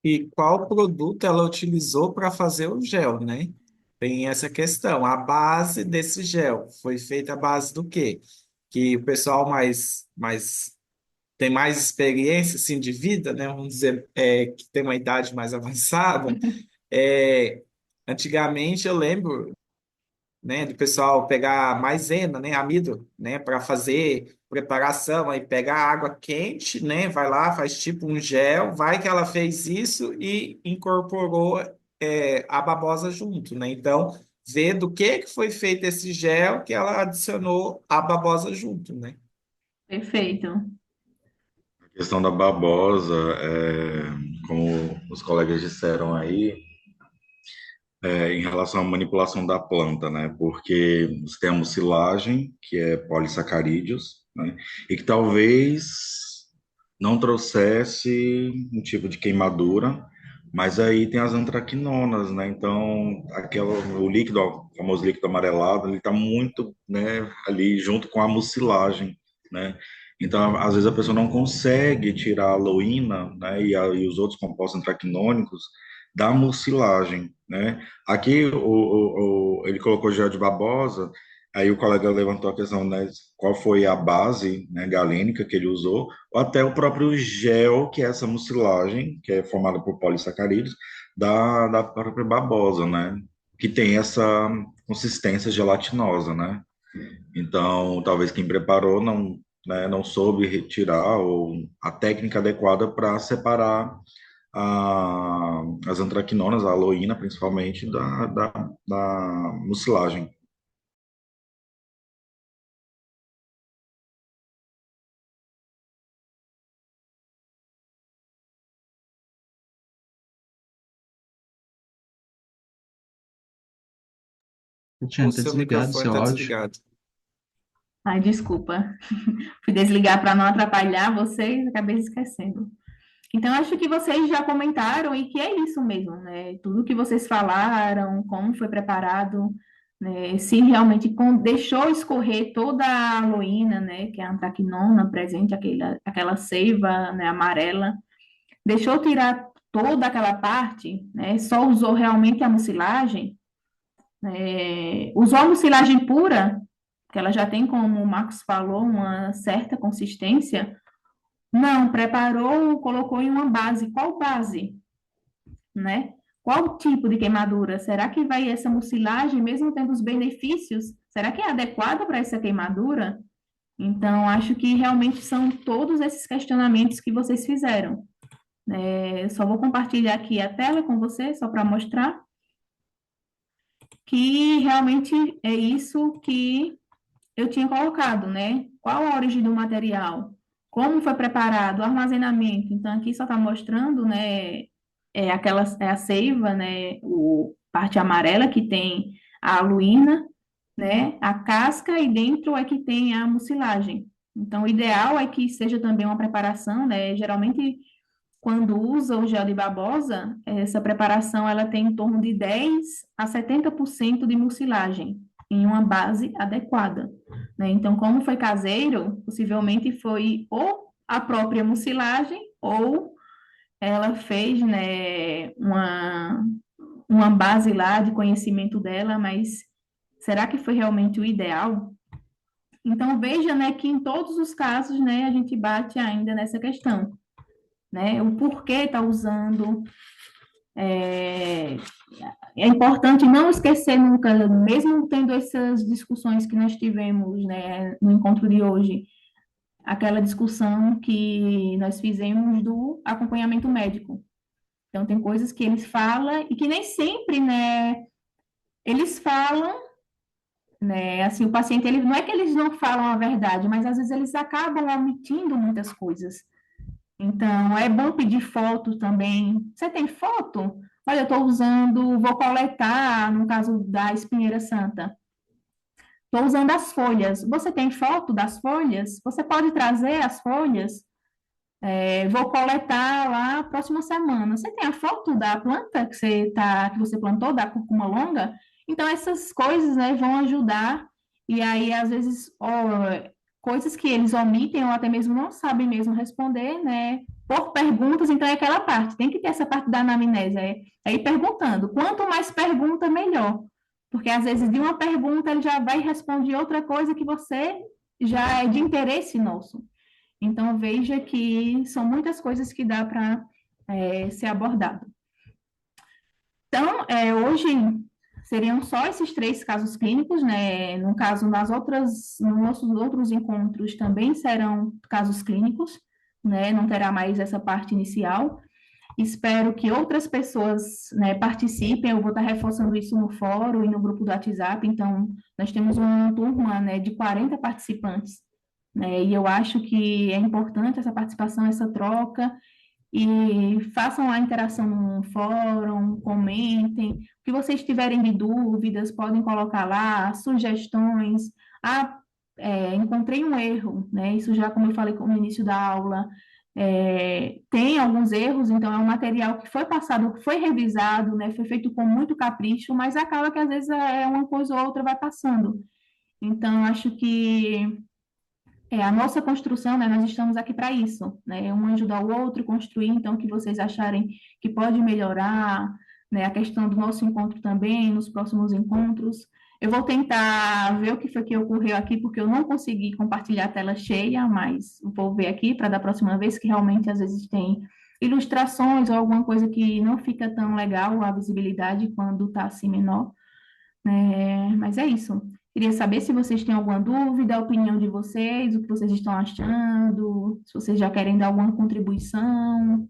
E qual produto ela utilizou para fazer o gel, né? Tem essa questão. A base desse gel foi feita à base do quê? Que o pessoal mais tem mais experiência assim, de vida, né? Vamos dizer, que tem uma idade mais avançada. É, antigamente eu lembro, né, do pessoal pegar maisena, né, amido, né, para fazer preparação, aí pega água quente, né, vai lá, faz tipo um gel, vai que ela fez isso e incorporou a babosa junto, né? Então, vê do que foi feito esse gel que ela adicionou a babosa junto, né? Perfeito. A questão da babosa, como os colegas disseram aí, em relação à manipulação da planta, né? Porque você tem a mucilagem, que é polissacarídeos, né? E que talvez não trouxesse um tipo de queimadura, mas aí tem as antraquinonas, né? Então, o líquido, o famoso líquido amarelado, ele está muito, né, ali junto com a mucilagem, né? Então, às vezes a pessoa não consegue tirar a aloína, né, e os outros compostos antraquinônicos da mucilagem, né? Aqui ele colocou gel de babosa, aí o colega levantou a questão, né, qual foi a base, né, galênica que ele usou, ou até o próprio gel, que é essa mucilagem, que é formada por polissacarídeos, da própria babosa, né? Que tem essa consistência gelatinosa, né? Então, talvez quem preparou não, né, não soube retirar ou a técnica adequada para separar as antraquinonas, a aloína principalmente, da mucilagem. Eu tinha O até seu desligado o microfone seu está áudio. desligado. Ai, desculpa. Fui desligar para não atrapalhar vocês, acabei esquecendo. Então, acho que vocês já comentaram e que é isso mesmo, né? Tudo que vocês falaram, como foi preparado, né? Se realmente deixou escorrer toda a aloína, né? Que é a antraquinona presente, aquela seiva, né, amarela, deixou tirar toda aquela parte, né? Só usou realmente a mucilagem, usou a mucilagem pura, que ela já tem, como o Marcos falou, uma certa consistência. Não, preparou, colocou em uma base. Qual base, né? Qual tipo de queimadura? Será que vai essa mucilagem, mesmo tendo os benefícios, será que é adequada para essa queimadura? Então, acho que realmente são todos esses questionamentos que vocês fizeram. Só vou compartilhar aqui a tela com você, só para mostrar que realmente é isso que eu tinha colocado, né? Qual a origem do material? Como foi preparado? O armazenamento. Então, aqui só está mostrando, né? É a seiva, né? O parte amarela que tem a aluína, né? A casca e dentro é que tem a mucilagem. Então, o ideal é que seja também uma preparação, né? Geralmente quando usa o gel de babosa, essa preparação ela tem em torno de 10 a 70% de mucilagem em uma base adequada, né? Então, como foi caseiro, possivelmente foi ou a própria mucilagem ou ela fez, né, uma base lá de conhecimento dela, mas será que foi realmente o ideal? Então, veja, né, que em todos os casos, né, a gente bate ainda nessa questão, né? O porquê está usando. É, é importante não esquecer nunca, mesmo tendo essas discussões que nós tivemos, né, no encontro de hoje, aquela discussão que nós fizemos do acompanhamento médico. Então, tem coisas que eles falam e que nem sempre, né, eles falam, né, assim, o paciente, ele, não é que eles não falam a verdade, mas às vezes eles acabam omitindo muitas coisas. Então, é bom pedir foto também. Você tem foto? Olha, eu estou usando, vou coletar, no caso da espinheira santa. Estou usando as folhas. Você tem foto das folhas? Você pode trazer as folhas? Vou coletar lá a próxima semana. Você tem a foto da planta que você plantou, da cúrcuma longa? Então, essas coisas, né, vão ajudar. E aí, às vezes, ó, coisas que eles omitem ou até mesmo não sabem mesmo responder, né, por perguntas. Então, é aquela parte. Tem que ter essa parte da anamnese. É ir perguntando. Quanto mais pergunta, melhor. Porque, às vezes, de uma pergunta, ele já vai responder outra coisa que você já é de interesse nosso. Então, veja que são muitas coisas que dá para ser abordado. Então, hoje seriam só esses 3 casos clínicos, né? No caso, nos nossos outros encontros também serão casos clínicos, né? Não terá mais essa parte inicial. Espero que outras pessoas, né, participem. Eu vou estar reforçando isso no fórum e no grupo do WhatsApp. Então, nós temos uma turma, né, de 40 participantes, né? E eu acho que é importante essa participação, essa troca, e façam a interação no fórum, comentem. O que vocês tiverem de dúvidas, podem colocar lá, sugestões. Ah, encontrei um erro, né? Isso já, como eu falei no início da aula, tem alguns erros, então é um material que foi passado, foi revisado, né? Foi feito com muito capricho, mas acaba que às vezes uma coisa ou outra vai passando. Então, acho que a nossa construção, né, nós estamos aqui para isso, né, um ajudar o outro, construir, então, o que vocês acharem que pode melhorar, né, a questão do nosso encontro também, nos próximos encontros. Eu vou tentar ver o que foi que ocorreu aqui, porque eu não consegui compartilhar a tela cheia, mas vou ver aqui para da próxima vez, que realmente às vezes tem ilustrações ou alguma coisa que não fica tão legal a visibilidade quando está assim menor. Mas é isso. Queria saber se vocês têm alguma dúvida, a opinião de vocês, o que vocês estão achando, se vocês já querem dar alguma contribuição.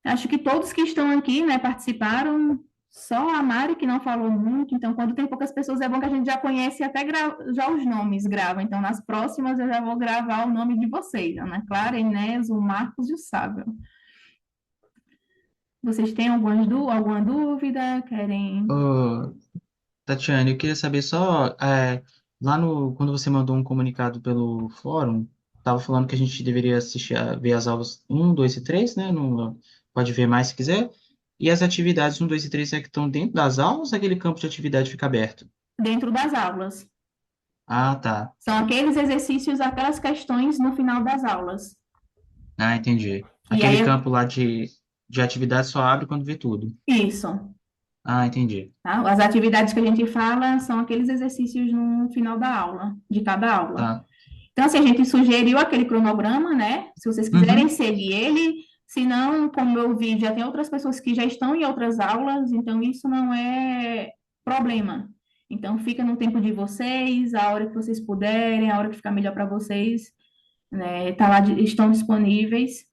Acho que todos que estão aqui, né, participaram, só a Mari que não falou muito, então quando tem poucas pessoas é bom que a gente já conhece até já os nomes, grava. Então nas próximas eu já vou gravar o nome de vocês, Ana Clara, Inês, o Marcos e o Sábio. Vocês têm alguma dúvida? Querem? Ô, Tatiane, eu queria saber só, lá no, quando você mandou um comunicado pelo fórum, estava falando que a gente deveria assistir, ver as aulas 1, 2 e 3, né? Pode ver mais se quiser. E as atividades 1, 2 e 3 é que estão dentro das aulas, ou aquele campo de atividade fica aberto? Dentro das aulas. Ah, tá. São aqueles exercícios, aquelas questões no final das aulas. Ah, entendi. E aí, Aquele campo lá de atividade só abre quando vê tudo. isso, Ah, entendi. tá? As atividades que a gente fala são aqueles exercícios no final da aula, de cada aula. Tá. Então, assim, a gente sugeriu aquele cronograma, né? Se vocês quiserem Uhum. seguir ele, se não, como eu vi, já tem outras pessoas que já estão em outras aulas, então isso não é problema. Então, fica no tempo de vocês, a hora que vocês puderem, a hora que ficar melhor para vocês, né? Tá lá, estão disponíveis.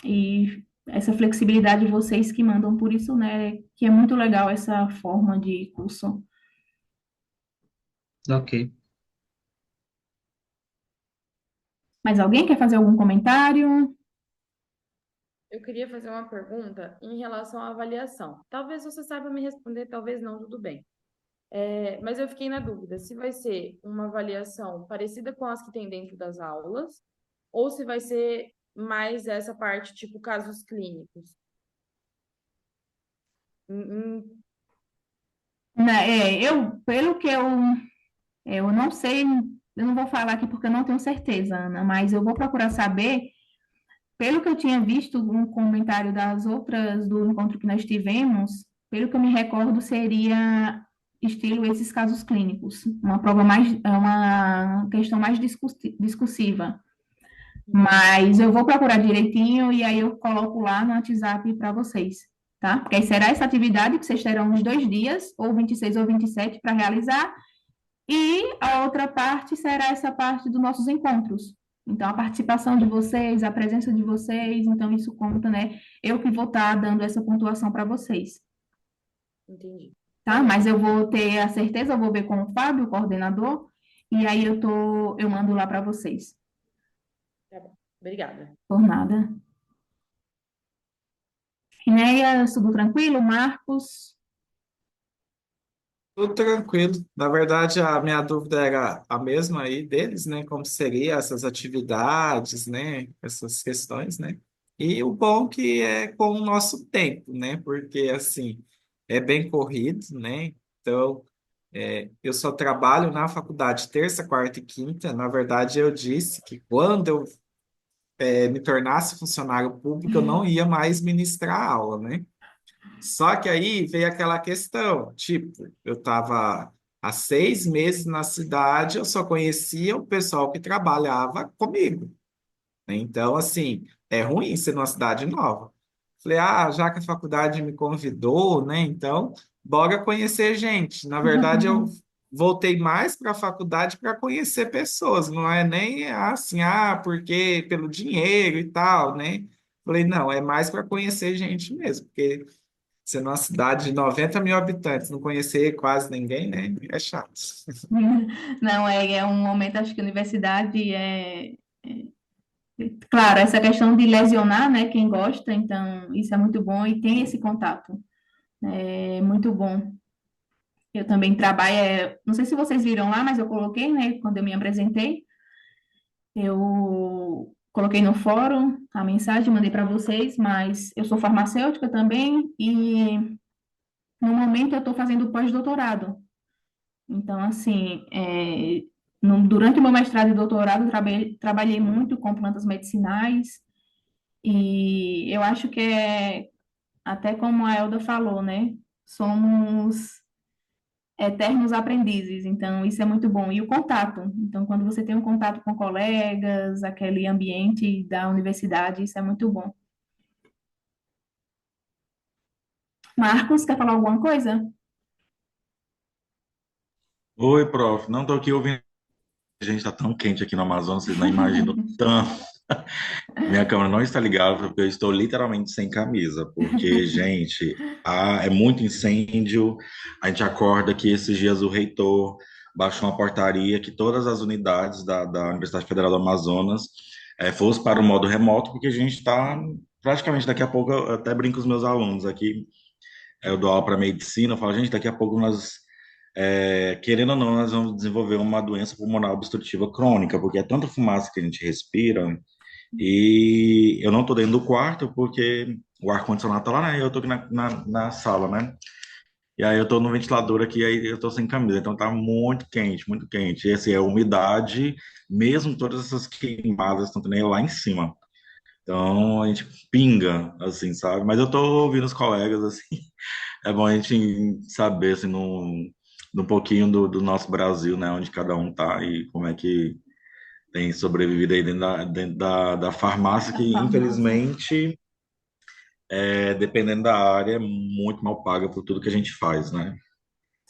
E essa flexibilidade de vocês que mandam por isso, né, que é muito legal essa forma de curso. Ok. Mas alguém quer fazer algum comentário? Eu queria fazer uma pergunta em relação à avaliação. Talvez você saiba me responder, talvez não, tudo bem. Mas eu fiquei na dúvida se vai ser uma avaliação parecida com as que tem dentro das aulas, ou se vai ser mais essa parte, tipo, casos clínicos. Hum, Pelo que eu não sei, eu não vou falar aqui porque eu não tenho certeza, Ana, mas eu vou procurar saber. Pelo que eu tinha visto no comentário das outras do encontro que nós tivemos, pelo que eu me recordo, seria estilo esses casos clínicos, uma prova mais, uma questão mais discursiva. Mas eu vou procurar direitinho e aí eu coloco lá no WhatsApp para vocês, tá? Porque aí será essa atividade que vocês terão uns 2 dias, ou 26 ou 27, para realizar, e a outra parte será essa parte dos nossos encontros. Então, a participação de vocês, a presença de vocês, então isso conta, né? Eu que vou estar dando essa pontuação para vocês, entendi. tá? Mas eu vou ter a certeza, eu vou ver com o Fábio, o coordenador, e aí eu mando lá para vocês. Tá bom. Obrigada. Por nada. Rinéia, tudo tranquilo? Marcos? Tudo tranquilo. Na verdade, a minha dúvida era a mesma aí deles, né? Como seria essas atividades, né? Essas questões, né? E o bom que é com o nosso tempo, né? Porque, assim, é bem corrido, né? Então, eu só trabalho na faculdade terça, quarta e quinta. Na verdade, eu disse que quando eu me tornasse funcionário público, eu não ia mais ministrar aula, né? Só que aí veio aquela questão, tipo, eu estava há 6 meses na cidade, eu só conhecia o pessoal que trabalhava comigo, né? Então, assim, é ruim ser numa cidade nova. Falei, já que a faculdade me convidou, né? Então, bora conhecer gente. Na verdade, eu voltei mais para a faculdade para conhecer pessoas, não é nem assim, porque pelo dinheiro e tal, né? Falei, não, é mais para conhecer gente mesmo, porque ser numa cidade de 90 mil habitantes, não conhecer quase ninguém, né? É chato. Não, é um momento, acho que a universidade claro, essa questão de lesionar, né, quem gosta, então isso é muito bom e tem esse contato, é muito bom. Eu também trabalho, não sei se vocês viram lá, mas eu coloquei, né, quando eu me apresentei, eu coloquei no fórum a mensagem, mandei para vocês, mas eu sou farmacêutica também e no momento eu estou fazendo pós-doutorado. Então, assim, durante o meu mestrado e doutorado, eu trabalhei muito com plantas medicinais e eu acho que até como a Elda falou, né? Somos eternos aprendizes, então isso é muito bom. E o contato. Então, quando você tem um contato com colegas, aquele ambiente da universidade, isso é muito bom. Marcos, quer falar alguma coisa? Oi, prof. Não tô aqui ouvindo. Gente, tá tão quente aqui no Amazonas, vocês não imaginam tanto. Minha câmera não está ligada porque eu estou literalmente sem camisa, porque, gente, é muito incêndio. A gente acorda que esses dias o reitor baixou uma portaria que todas as unidades da Universidade Federal do Amazonas fossem para o modo remoto, porque a gente está praticamente daqui a pouco, eu até brinco com os meus alunos aqui, eu dou aula para medicina, eu falo, gente, daqui a pouco nós, querendo ou não, nós vamos desenvolver uma doença pulmonar obstrutiva crônica, porque é tanta fumaça que a gente respira. E eu não tô dentro do quarto porque o ar-condicionado tá lá, né? E eu tô aqui na sala, né? E aí eu tô no ventilador aqui, aí eu tô sem camisa, então tá muito quente, muito quente. E assim, a umidade, mesmo todas essas queimadas estão também lá em cima. Então a gente pinga, assim, sabe? Mas eu tô ouvindo os colegas, assim, é bom a gente saber, assim, num pouquinho do nosso Brasil, né? Onde cada um tá e como é que tem sobrevivido aí dentro da farmácia, Da que farmácia. infelizmente, dependendo da área, é muito mal paga por tudo que a gente faz, né?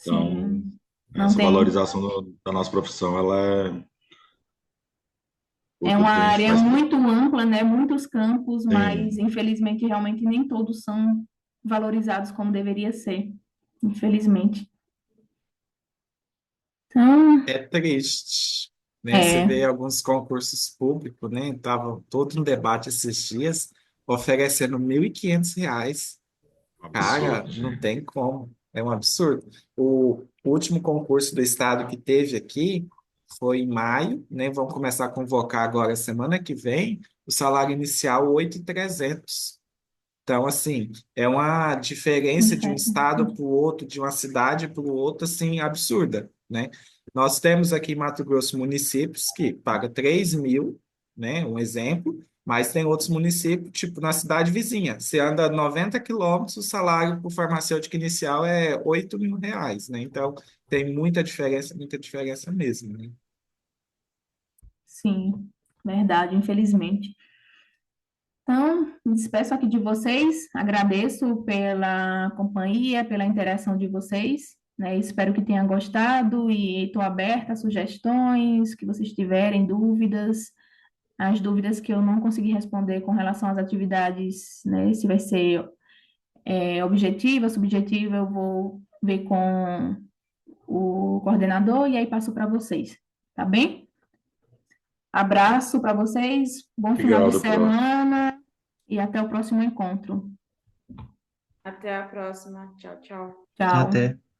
Então, Sim, não essa tem. valorização da nossa profissão, ela é por É uma tudo que a gente área faz. muito ampla, né? Muitos campos, mas Sim, infelizmente realmente nem todos são valorizados como deveria ser. Infelizmente. Então, É triste, né? Você é, vê alguns concursos públicos, né? Tava todo um debate esses dias, oferecendo R$ 1.500. Cara, absurdo, não gente. tem como. É um absurdo. O último concurso do estado que teve aqui foi em maio, né? Vão começar a convocar agora semana que vem. o salário inicial 8.300. Então, assim, é uma diferença de um estado para o outro, de uma cidade para o outro, assim, absurda, né? Nós temos aqui em Mato Grosso municípios que pagam 3.000, né? Um exemplo, mas tem outros municípios, tipo na cidade vizinha. Você anda 90 quilômetros, o salário para o farmacêutico inicial é 8.000 reais, né? Então, tem muita diferença mesmo, né? Sim, verdade, infelizmente. Então, me despeço aqui de vocês, agradeço pela companhia, pela interação de vocês, né? Espero que tenham gostado e estou aberta a sugestões, que vocês tiverem dúvidas, as dúvidas que eu não consegui responder com relação às atividades, né? Se vai ser objetiva, subjetiva, eu vou ver com o coordenador e aí passo para vocês, tá bem? Abraço para vocês, bom final de Obrigado, Pro. semana e até o próximo encontro. Até a próxima. Tchau, tchau. Tchau. Até.